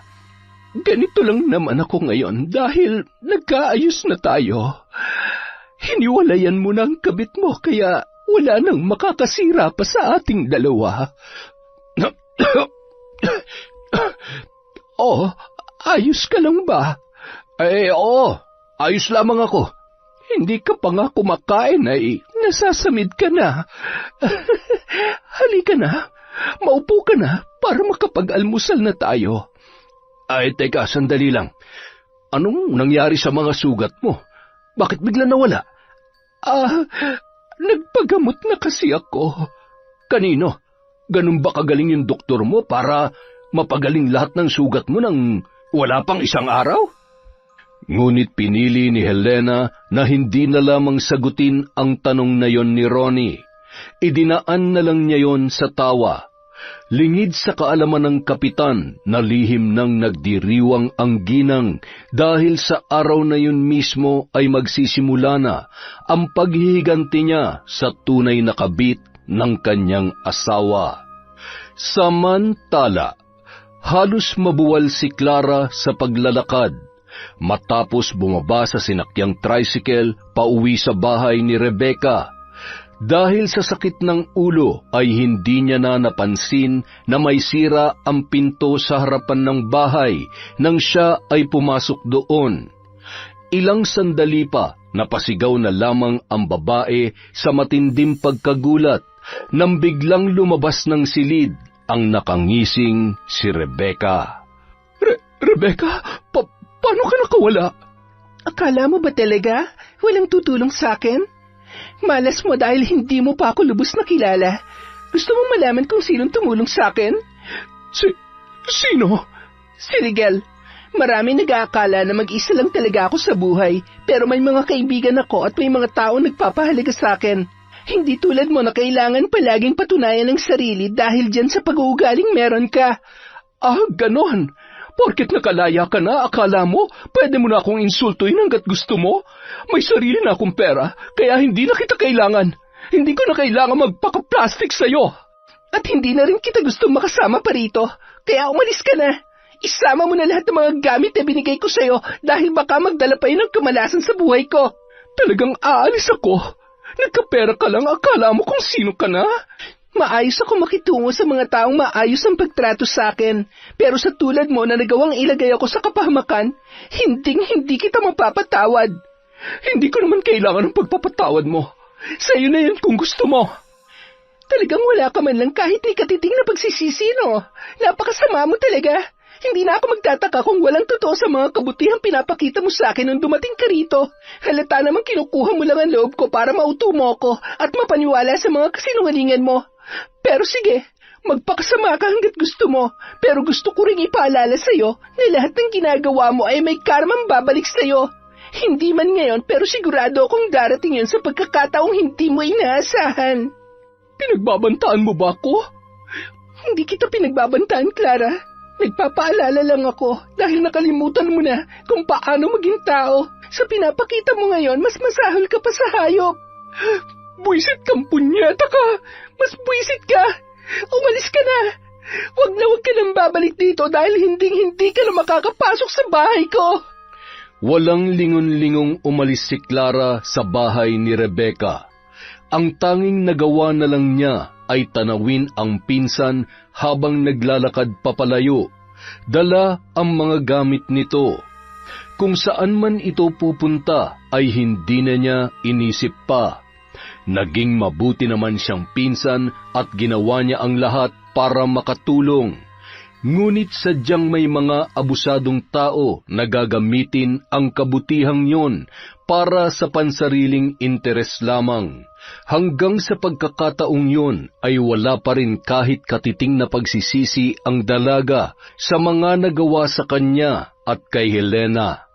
ganito lang naman ako ngayon dahil nagkaayos na tayo. Hiniwalayan mo na ang kabit mo kaya wala nang makakasira pa sa ating dalawa. Oh, ayos ka lang ba? Oo, ayos lamang ako. Hindi ka pa nga kumakain ay nasasamid ka na. Halika na, maupo ka na para makapag-almusal na tayo. Ay, teka, sandali lang. Anong nangyari sa mga sugat mo? Bakit bigla nawala? Nagpagamot na kasi ako. Kanino? Ganun ba kagaling yung doktor mo para mapagaling lahat ng sugat mo nang wala pang isang araw? Ngunit pinili ni Helena na hindi na lamang sagutin ang tanong na yon ni Ronnie. Idinaan na lang niya yon sa tawa. Lingid sa kaalaman ng kapitan na lihim nang nagdiriwang ang ginang dahil sa araw na yun mismo ay magsisimula na ang paghihiganti niya sa tunay na kabit ng kanyang asawa. Samantala, halos mabuwal si Clara sa paglalakad matapos bumaba sa sinakyang tricycle pauwi sa bahay ni Rebecca. Dahil sa sakit ng ulo ay hindi niya na napansin na may sira ang pinto sa harapan ng bahay nang siya ay pumasok doon. Ilang sandali pa napasigaw na lamang ang babae sa matinding pagkagulat nang biglang lumabas ng silid ang nakangising si Rebecca. Rebecca, paano ka nakawala? Akala mo ba talaga walang tutulong sa akin? Malas mo dahil hindi mo pa ako lubos na kilala. Gusto mong malaman kung sinong tumulong sa akin? Sino? Si Rigel. Marami nag-aakala na mag-isa lang talaga ako sa buhay, pero may mga kaibigan ako at may mga taong nagpapahalaga sa akin. Hindi tulad mo na kailangan palaging patunayan ng sarili dahil dyan sa pag-uugaling meron ka. Ganon. Porket nakalaya ka na, akala mo, pwede mo na akong insultuin hanggat gusto mo? May sarili na akong pera, kaya hindi na kita kailangan. Hindi ko na kailangan magpaka-plastic sa'yo. At hindi na rin kita gustong makasama pa rito, kaya umalis ka na. Isama mo na lahat ng mga gamit na binigay ko sa'yo dahil baka magdala pa yun ng kamalasan sa buhay ko. Talagang aalis ako? Nagkapera ka lang, akala mo kung sino ka na? Maayos ako makitungo sa mga taong maayos ang pagtrato sa akin. Pero sa tulad mo na nagawang ilagay ako sa kapahamakan, hindi kita mapapatawad. Hindi ko naman kailangan ng pagpapatawad mo. Sa'yo na yun kung gusto mo. Talagang wala ka man lang kahit ikatiting na pagsisisi, no? Napakasama mo talaga. Hindi na ako magtataka kung walang totoo sa mga kabutihang pinapakita mo sa akin nung dumating ka rito. Halata namang kinukuha mo lang ang loob ko para mauto mo ko at mapaniwala sa mga kasinungalingan mo. Pero sige, magpakasama ka hanggat gusto mo, pero gusto ko ring ipaalala sa'yo na lahat ng ginagawa mo ay may karmang babalik sa'yo. Hindi man ngayon, pero sigurado akong darating yun sa pagkakataong hindi mo inaasahan. Pinagbabantaan mo ba ako? Hindi kita pinagbabantaan, Clara. Nagpapaalala lang ako dahil nakalimutan mo na kung paano maging tao. Sa pinapakita mo ngayon, mas masahol ka pa sa hayop. Buisit kang punyeta ka! Mas buisit ka! Umalis ka na! Wag ka nang babalik dito dahil hindi ka na makakapasok sa bahay ko! Walang lingon-lingong umalis si Clara sa bahay ni Rebecca. Ang tanging nagawa na lang niya ay tanawin ang pinsan habang naglalakad papalayo. Dala ang mga gamit nito. Kung saan man ito pupunta ay hindi na niya inisip pa. Naging mabuti naman siyang pinsan at ginawa niya ang lahat para makatulong. Ngunit sadyang may mga abusadong tao na gagamitin ang kabutihang yon para sa pansariling interes lamang. Hanggang sa pagkakataong yon ay wala pa rin kahit katiting na pagsisisi ang dalaga sa mga nagawa sa kanya at kay Helena.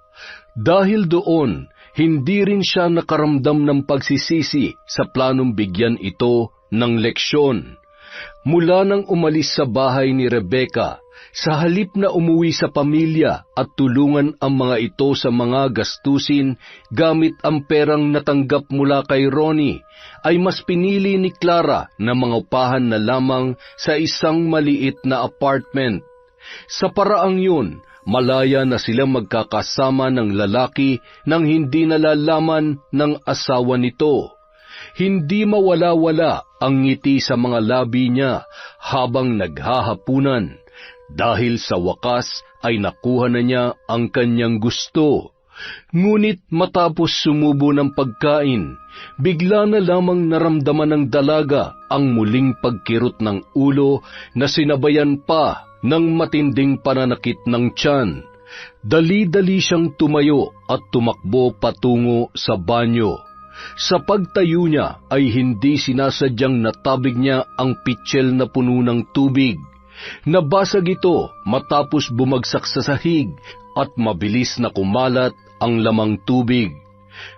Dahil doon, hindi rin siya nakaramdam ng pagsisisi sa planong bigyan ito ng leksyon. Mula nang umalis sa bahay ni Rebecca, sa halip na umuwi sa pamilya at tulungan ang mga ito sa mga gastusin gamit ang perang natanggap mula kay Ronnie, ay mas pinili ni Clara na mangupahan na lamang sa isang maliit na apartment. Sa paraang yun, malaya na sila magkakasama ng lalaki nang hindi nalalaman ng asawa nito. Hindi mawala-wala ang ngiti sa mga labi niya habang naghahapunan dahil sa wakas ay nakuha na niya ang kanyang gusto. Ngunit matapos sumubo ng pagkain, bigla na lamang naramdaman ng dalaga ang muling pagkirot ng ulo na sinabayan pa ng matinding pananakit ng tiyan. Dali-dali siyang tumayo at tumakbo patungo sa banyo. Sa pagtayo niya ay hindi sinasadyang natabig niya ang pitsil na puno ng tubig. Nabasag ito matapos bumagsak sa sahig at mabilis na kumalat ang lamang tubig.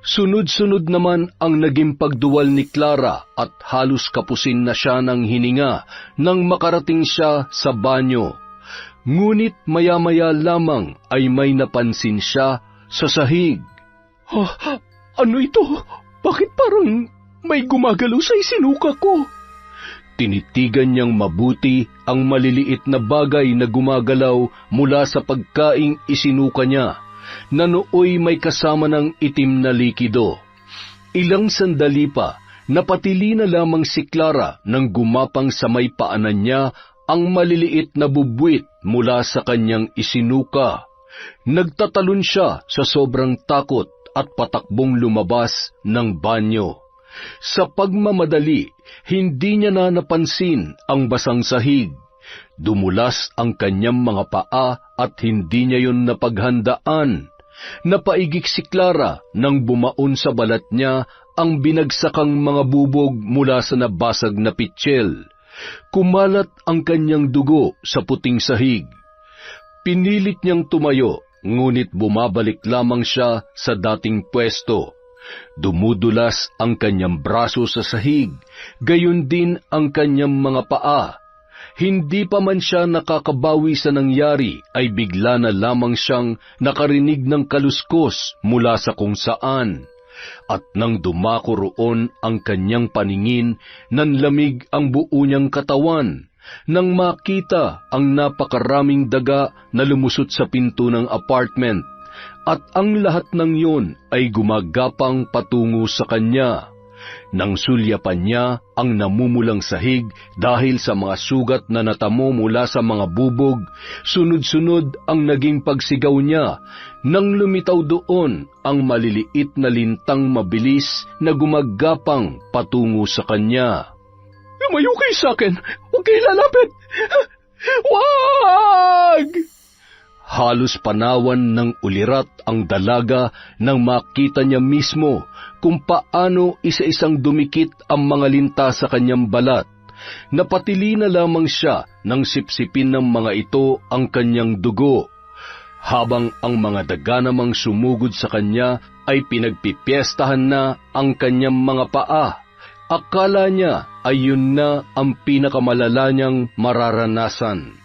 Sunod-sunod naman ang naging pagduwal ni Clara at halos kapusin na siya ng hininga nang makarating siya sa banyo. Ngunit maya-maya lamang ay may napansin siya sa sahig. Ano ito? Bakit parang may gumagalaw sa isinuka ko? Tinitigan niyang mabuti ang maliliit na bagay na gumagalaw mula sa pagkaing isinuka niya, na nooy may kasama ng itim na likido. Ilang sandali pa, napatili na lamang si Clara nang gumapang sa may paanan niya ang maliliit na bubwit mula sa kanyang isinuka. Nagtatalon siya sa sobrang takot at patakbong lumabas ng banyo. Sa pagmamadali, hindi niya na napansin ang basang sahig. Dumulas ang kanyang mga paa at hindi niya yun napaghandaan. Napaigik si Clara nang bumaon sa balat niya ang binagsakang mga bubog mula sa nabasag na pitsil. Kumalat ang kanyang dugo sa puting sahig. Pinilit niyang tumayo, ngunit bumabalik lamang siya sa dating pwesto. Dumudulas ang kanyang braso sa sahig, gayon din ang kanyang mga paa. Hindi pa man siya nakakabawi sa nangyari ay bigla na lamang siyang nakarinig ng kaluskos mula sa kung saan. At nang dumako roon ang kanyang paningin, nanlamig ang buo niyang katawan nang makita ang napakaraming daga na lumusot sa pinto ng apartment. At ang lahat ng yun ay gumagapang patungo sa kanya. Nang sulyapan niya ang namumulang sahig dahil sa mga sugat na natamo mula sa mga bubog, sunod-sunod ang naging pagsigaw niya nang lumitaw doon ang maliliit na lintang mabilis na gumagapang patungo sa kanya. Lumayo kayo sa akin! Huwag kayo lalapit! Wag! Halos panawan ng ulirat ang dalaga nang makita niya mismo kung paano isa-isang dumikit ang mga linta sa kanyang balat. Napatili na lamang siya nang sipsipin ng mga ito ang kanyang dugo, habang ang mga daga namang sumugod sa kanya ay pinagpipiestahan na ang kanyang mga paa. Akala niya ay yun na ang pinakamalala niyang mararanasan.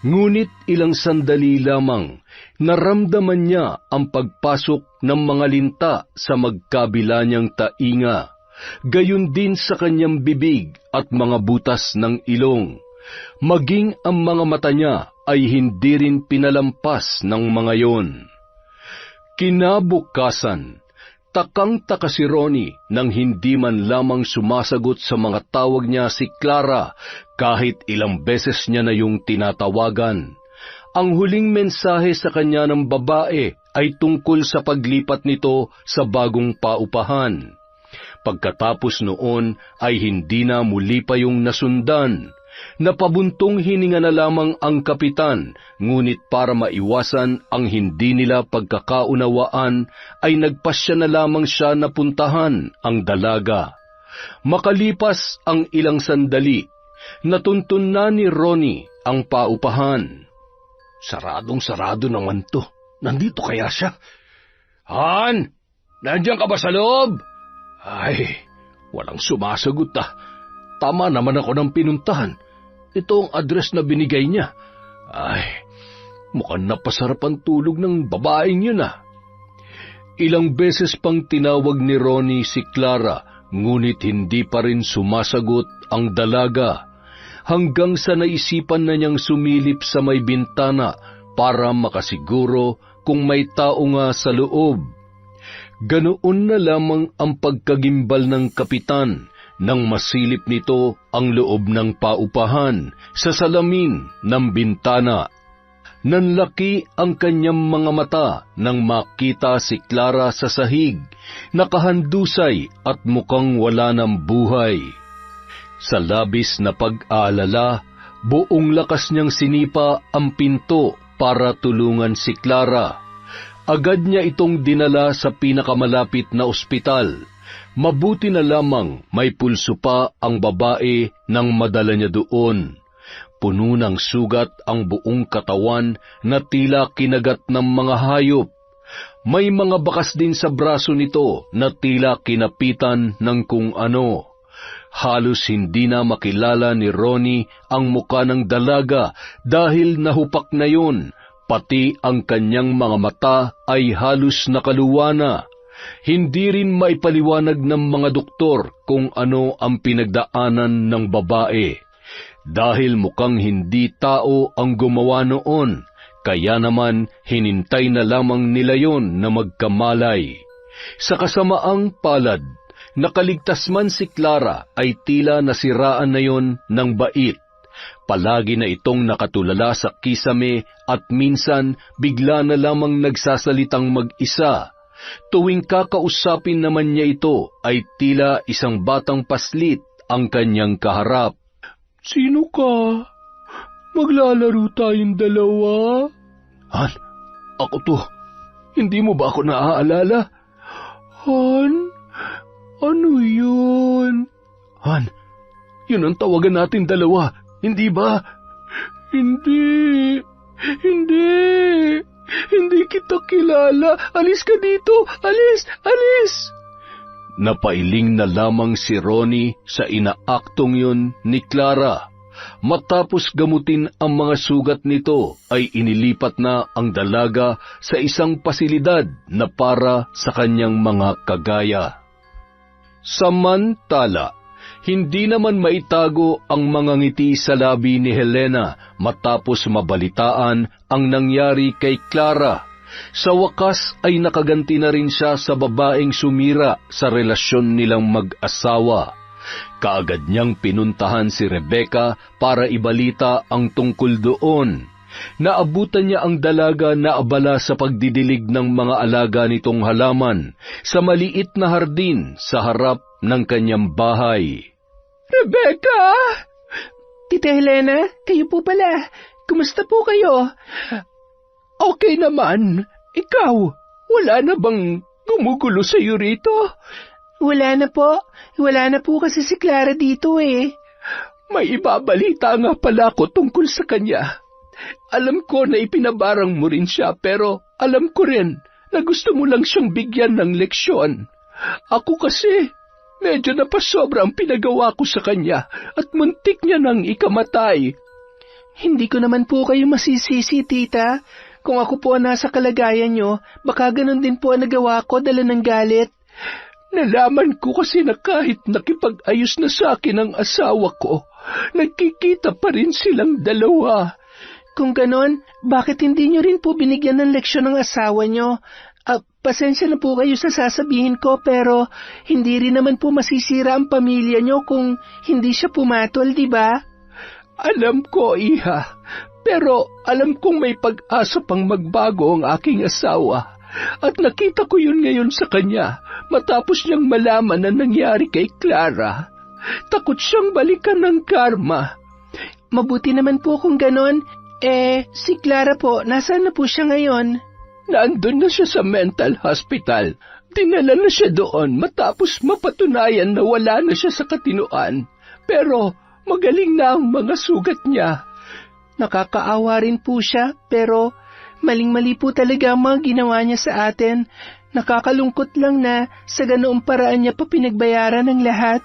Ngunit ilang sandali lamang, naramdaman niya ang pagpasok ng mga linta sa magkabila niyang tainga, gayon din sa kanyang bibig at mga butas ng ilong. Maging ang mga mata niya ay hindi rin pinalampas ng mga yon. Kinabukasan, takang-taka si Ronnie nang hindi man lamang sumasagot sa mga tawag niya si Clara kahit ilang beses niya na yung tinatawagan. Ang huling mensahe sa kanya ng babae ay tungkol sa paglipat nito sa bagong paupahan. Pagkatapos noon ay hindi na muli pa yung nasundan. Napabuntong hininga na lamang ang kapitan, ngunit para maiwasan ang hindi nila pagkakaunawaan, ay nagpasya na lamang siya na puntahan ang dalaga. Makalipas ang ilang sandali, natuntun na ni Ronnie ang paupahan. Saradong-sarado naman to. Nandito kaya siya? Han! Nandiyan ka ba sa loob? Ay, walang sumasagot ah. Tama naman ako ng pinuntahan. Ito ang address na binigay niya. Ay, mukhang napasarap ang tulog ng babaeng yun ah. Ilang beses pang tinawag ni Ronnie si Clara, ngunit hindi pa rin sumasagot ang dalaga. Hanggang sa naisipan na niyang sumilip sa may bintana para makasiguro kung may tao nga sa loob. Ganoon na lamang ang pagkagimbal ng kapitan nang masilip nito ang loob ng paupahan sa salamin ng bintana. Nanlaki ang kanyang mga mata nang makita si Clara sa sahig, nakahandusay at mukhang wala ng buhay. Sa labis na pag-aalala, buong lakas niyang sinipa ang pinto para tulungan si Clara. Agad niya itong dinala sa pinakamalapit na ospital. Mabuti na lamang may pulso pa ang babae nang madala niya doon. Puno ng sugat ang buong katawan na tila kinagat ng mga hayop. May mga bakas din sa braso nito na tila kinapitan ng kung ano. Halos hindi na makilala ni Ronnie ang muka ng dalaga dahil nahupak na yun. Pati ang kanyang mga mata ay halos nakaluwa na. Hindi rin maipaliwanag ng mga doktor kung ano ang pinagdaanan ng babae. Dahil mukhang hindi tao ang gumawa noon, kaya naman hinintay na lamang nila yon na magkamalay. Sa kasamaang palad, nakaligtas man si Clara ay tila nasiraan na yon ng bait. Palagi na itong nakatulala sa kisame at minsan bigla na lamang nagsasalitang mag-isa. Tuwing kakausapin naman niya ito ay tila isang batang paslit ang kanyang kaharap. Sino ka? Maglalaro tayong dalawa? Han, ako to. Hindi mo ba ako naaalala? Han? Ano yun? Han, yun ang tawagan natin dalawa, hindi ba? Hindi. Hindi kita kilala. Alis ka dito. Alis. Napailing na lamang si Ronnie sa inaaktong yun ni Clara. Matapos gamutin ang mga sugat nito, ay inilipat na ang dalaga sa isang pasilidad na para sa kanyang mga kagaya. Samantala, hindi naman maitago ang mga ngiti sa labi ni Helena matapos mabalitaan ang nangyari kay Clara. Sa wakas ay nakaganti na rin siya sa babaeng sumira sa relasyon nilang mag-asawa. Kaagad niyang pinuntahan si Rebecca para ibalita ang tungkol doon. Naabutan niya ang dalaga na abala sa pagdidilig ng mga alaga nitong halaman sa maliit na hardin sa harap ng kanyang bahay. Rebecca! Tita Helena, kayo po pala. Kumusta po kayo? Okay naman. Ikaw, wala na bang gumugulo sa iyo rito? Wala na po. Wala na po kasi si Clara dito eh. May ibabalita nga pala ako tungkol sa kanya. Alam ko na ipinabarang mo rin siya, pero alam ko rin na gusto mo lang siyang bigyan ng leksyon. Ako kasi, medyo napasobra ang pinagawa ko sa kanya at muntik niya nang ikamatay. Hindi ko naman po kayo masisisi, tita. Kung ako po nasa kalagayan nyo, baka ganun din po ang nagawa ko dala ng galit. Nalaman ko kasi na kahit nakipag-ayos na sa akin ang asawa ko, nagkikita pa rin silang dalawa. Kung ganon, bakit hindi nyo rin po binigyan ng leksyon ng asawa nyo? Pasensya na po kayo sa sasabihin ko, pero hindi rin naman po masisira ang pamilya nyo kung hindi siya pumatol, di ba? Alam ko, iha, pero alam kong may pag-asa pang magbago ang aking asawa. At nakita ko yun ngayon sa kanya matapos niyang malaman na nangyari kay Clara. Takot siyang balikan ng karma. Mabuti naman po kung ganon. Si Clara po, nasaan na po siya ngayon? Nandun na siya sa mental hospital. Dinala na siya doon matapos mapatunayan na wala na siya sa katinoan. Pero magaling na ang mga sugat niya. Nakakaawa rin po siya, pero maling-mali po talaga ang mga ginawa niya sa atin. Nakakalungkot lang na sa ganoong paraan niya pa pinagbayaran ng lahat.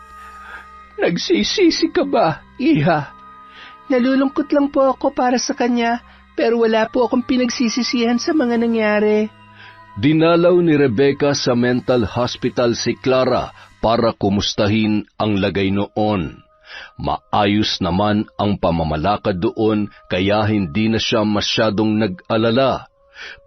Nagsisisi ka ba, iha? Nalulungkot lang po ako para sa kanya, pero wala po akong pinagsisisihan sa mga nangyari. Dinalaw ni Rebecca sa mental hospital si Clara para kumustahin ang lagay noon. Maayos naman ang pamamalakad doon kaya hindi na siya masyadong nag-alala.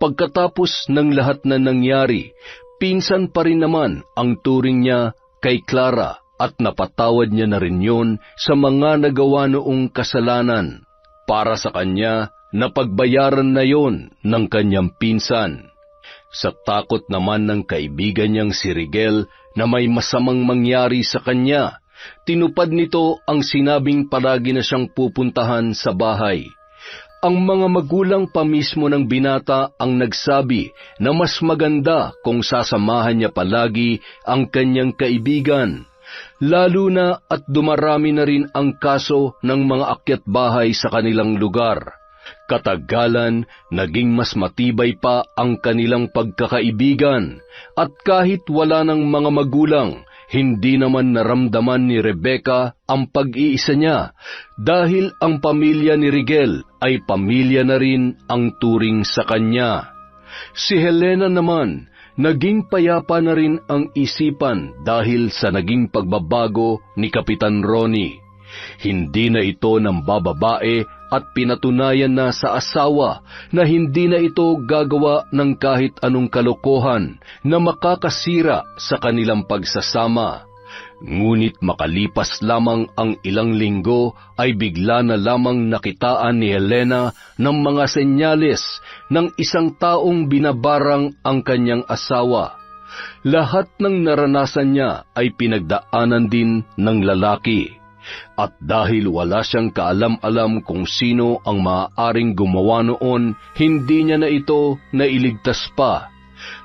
Pagkatapos ng lahat na nangyari, pinsan pa rin naman ang turing niya kay Clara at napatawad niya na rin yun sa mga nagawa noong kasalanan. Para sa kanya, napagbayaran na yon ng kanyang pinsan. Sa takot naman ng kaibigan niyang si Rigel na may masamang mangyari sa kanya, tinupad nito ang sinabing palagi na siyang pupuntahan sa bahay. Ang mga magulang pa mismo ng binata ang nagsabi na mas maganda kung sasamahan niya palagi ang kanyang kaibigan, lalo na at dumarami na rin ang kaso ng mga akyat bahay sa kanilang lugar. Katagalan, naging mas matibay pa ang kanilang pagkakaibigan at kahit wala ng mga magulang, hindi naman naramdaman ni Rebecca ang pag-iisa niya dahil ang pamilya ni Rigel ay pamilya na rin ang turing sa kanya. Si Helena naman, naging payapa na rin ang isipan dahil sa naging pagbabago ni Kapitan Ronnie. Hindi na ito ng bababae at pinatunayan na sa asawa na hindi na ito gagawa ng kahit anong kalokohan na makakasira sa kanilang pagsasama. Ngunit makalipas lamang ang ilang linggo ay bigla na lamang nakitaan ni Helena ng mga senyales ng isang taong binabarang ang kanyang asawa. Lahat ng naranasan niya ay pinagdaanan din ng lalaki. At dahil wala siyang kaalam-alam kung sino ang maaaring gumawa noon, hindi niya na ito nailigtas pa.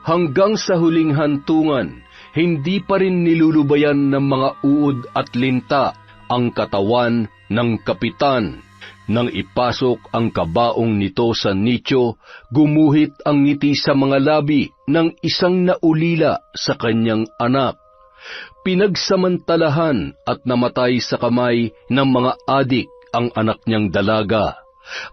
Hanggang sa huling hantungan, hindi pa rin nilulubayan ng mga uod at linta ang katawan ng kapitan. Nang ipasok ang kabaong nito sa nicho, gumuhit ang ngiti sa mga labi ng isang naulila sa kanyang anak. Pinagsamantalahan at namatay sa kamay ng mga adik ang anak niyang dalaga.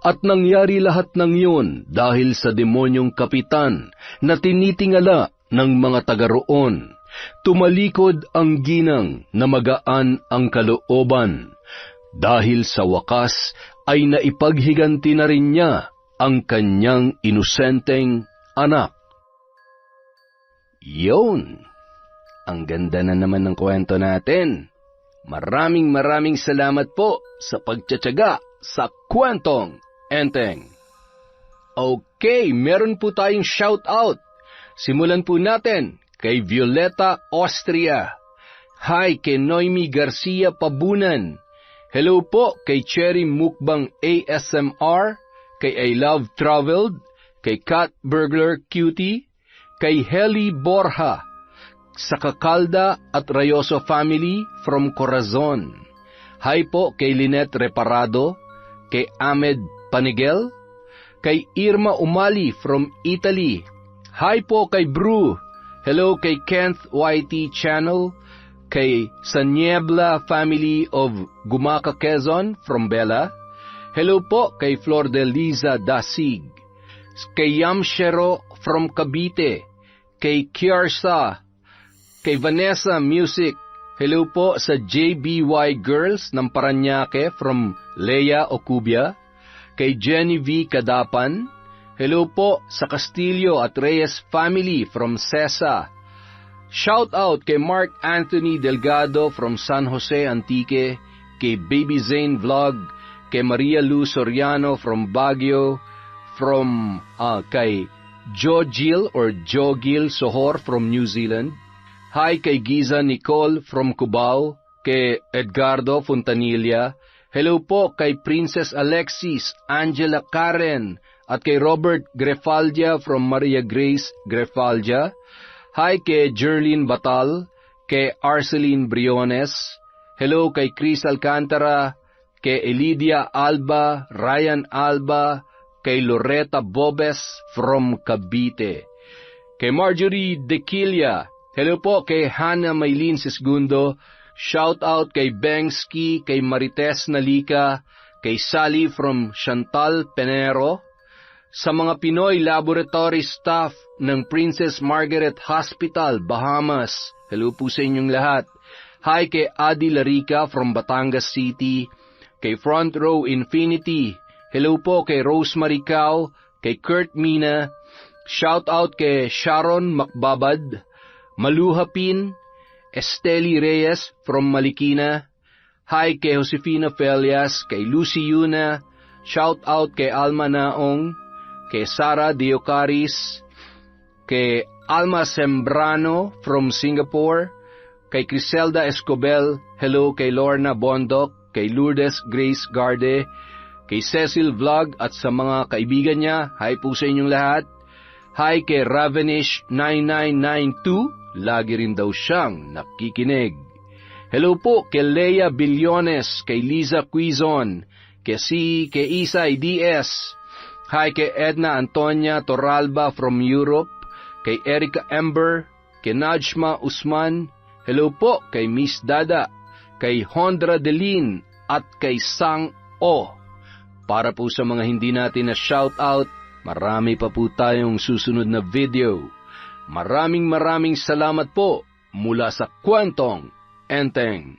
At nangyari lahat ng iyon dahil sa demonyong kapitan na tinitingala ng mga taga roon. Tumalikod ang ginang na magaan ang kalooban. Dahil sa wakas ay naipaghiganti na rin niya ang kanyang inosenteng anak. Yun! Ang ganda na naman ng kwento natin. Maraming salamat po sa pagtsatsaga sa Kwentong Enteng. Okay, meron po tayong shout-out. Simulan po natin kay Violeta Austria. Hi kay Noemi Garcia Pabunan. Hello po kay Cherry Mukbang ASMR, kay I Love Traveled, kay Cat Burglar Cutie, kay Heli Borja, sa Kakalda at Rayoso family from Corazon. Hi po kay Lynette Reparado, kay Ahmed Panigel, kay Irma Umali from Italy. Hi po kay Bru. Hello kay Kenneth YT Channel, kay Saniebla family of Gumaca, Quezon from Bella. Hello po kay Flor de Liza Dasig, kay Yamshero from Cavite, kay Kiarsa, kay Vanessa Music. Hello po sa JBY Girls ng Paranaque from Leia Ocubia. Kay Jenny V. Kadapan. Hello po sa Castillo at Reyes family from Cesa. Shout out kay Mark Anthony Delgado from San Jose Antique. Kay Baby Zane Vlog. Kay Maria Lu Soriano from Baguio. From kay Jo Gil or Jo Gil Sohor from New Zealand. Hi kay Giza Nicole from Cubao, kay Edgardo Fontanilla. Hello po kay Princess Alexis, Angela Karen, at kay Robert Grefaldia from Maria Grace Grefaldia. Hi kay Jerlyn Batal, kay Arceline Briones. Hello kay Chris Alcantara, kay Elidia Alba, Ryan Alba, kay Loretta Bobes from Cavite. Kay Marjorie Dequilia. Hello po kay Hannah Maylin Sisgundo. Shout out kay Bengski, kay Marites Nalika, kay Sally from Chantal Penero. Sa mga Pinoy laboratory staff ng Princess Margaret Hospital, Bahamas. Hello po sa inyong lahat. Hi kay Adi Larica from Batangas City, kay Front Row Infinity. Hello po kay Rosemary Cao, kay Kurt Mina. Shout out kay Sharon Macbabad, Maluha Pin, Esteli Reyes from Marikina. Hi kay Josefina Felias, kay Lucy Yuna. Shout out kay Alma Naong, kay Sara Diocaris, kay Alma Sembrano from Singapore, kay Criselda Escobel. Hello kay Lorna Bondok, kay Lourdes Grace Garde, kay Cecil Vlog at sa mga kaibigan niya. Hi po sa inyong lahat. Hi kay Ravenish 9992, lagi rin daw siyang nakikinig. Hello po kay Lea Billones, kay Liza Quizon, kay Isay DS. Hi kay Edna Antonia Torralba from Europe, kay Erica Ember, kay Najma Usman. Hello po kay Miss Dada, kay Hondra Delin at kay Sang O. Para po sa mga hindi natin na shoutout, marami pa po tayong susunod na video. Maraming salamat po mula sa Kwentong Enteng.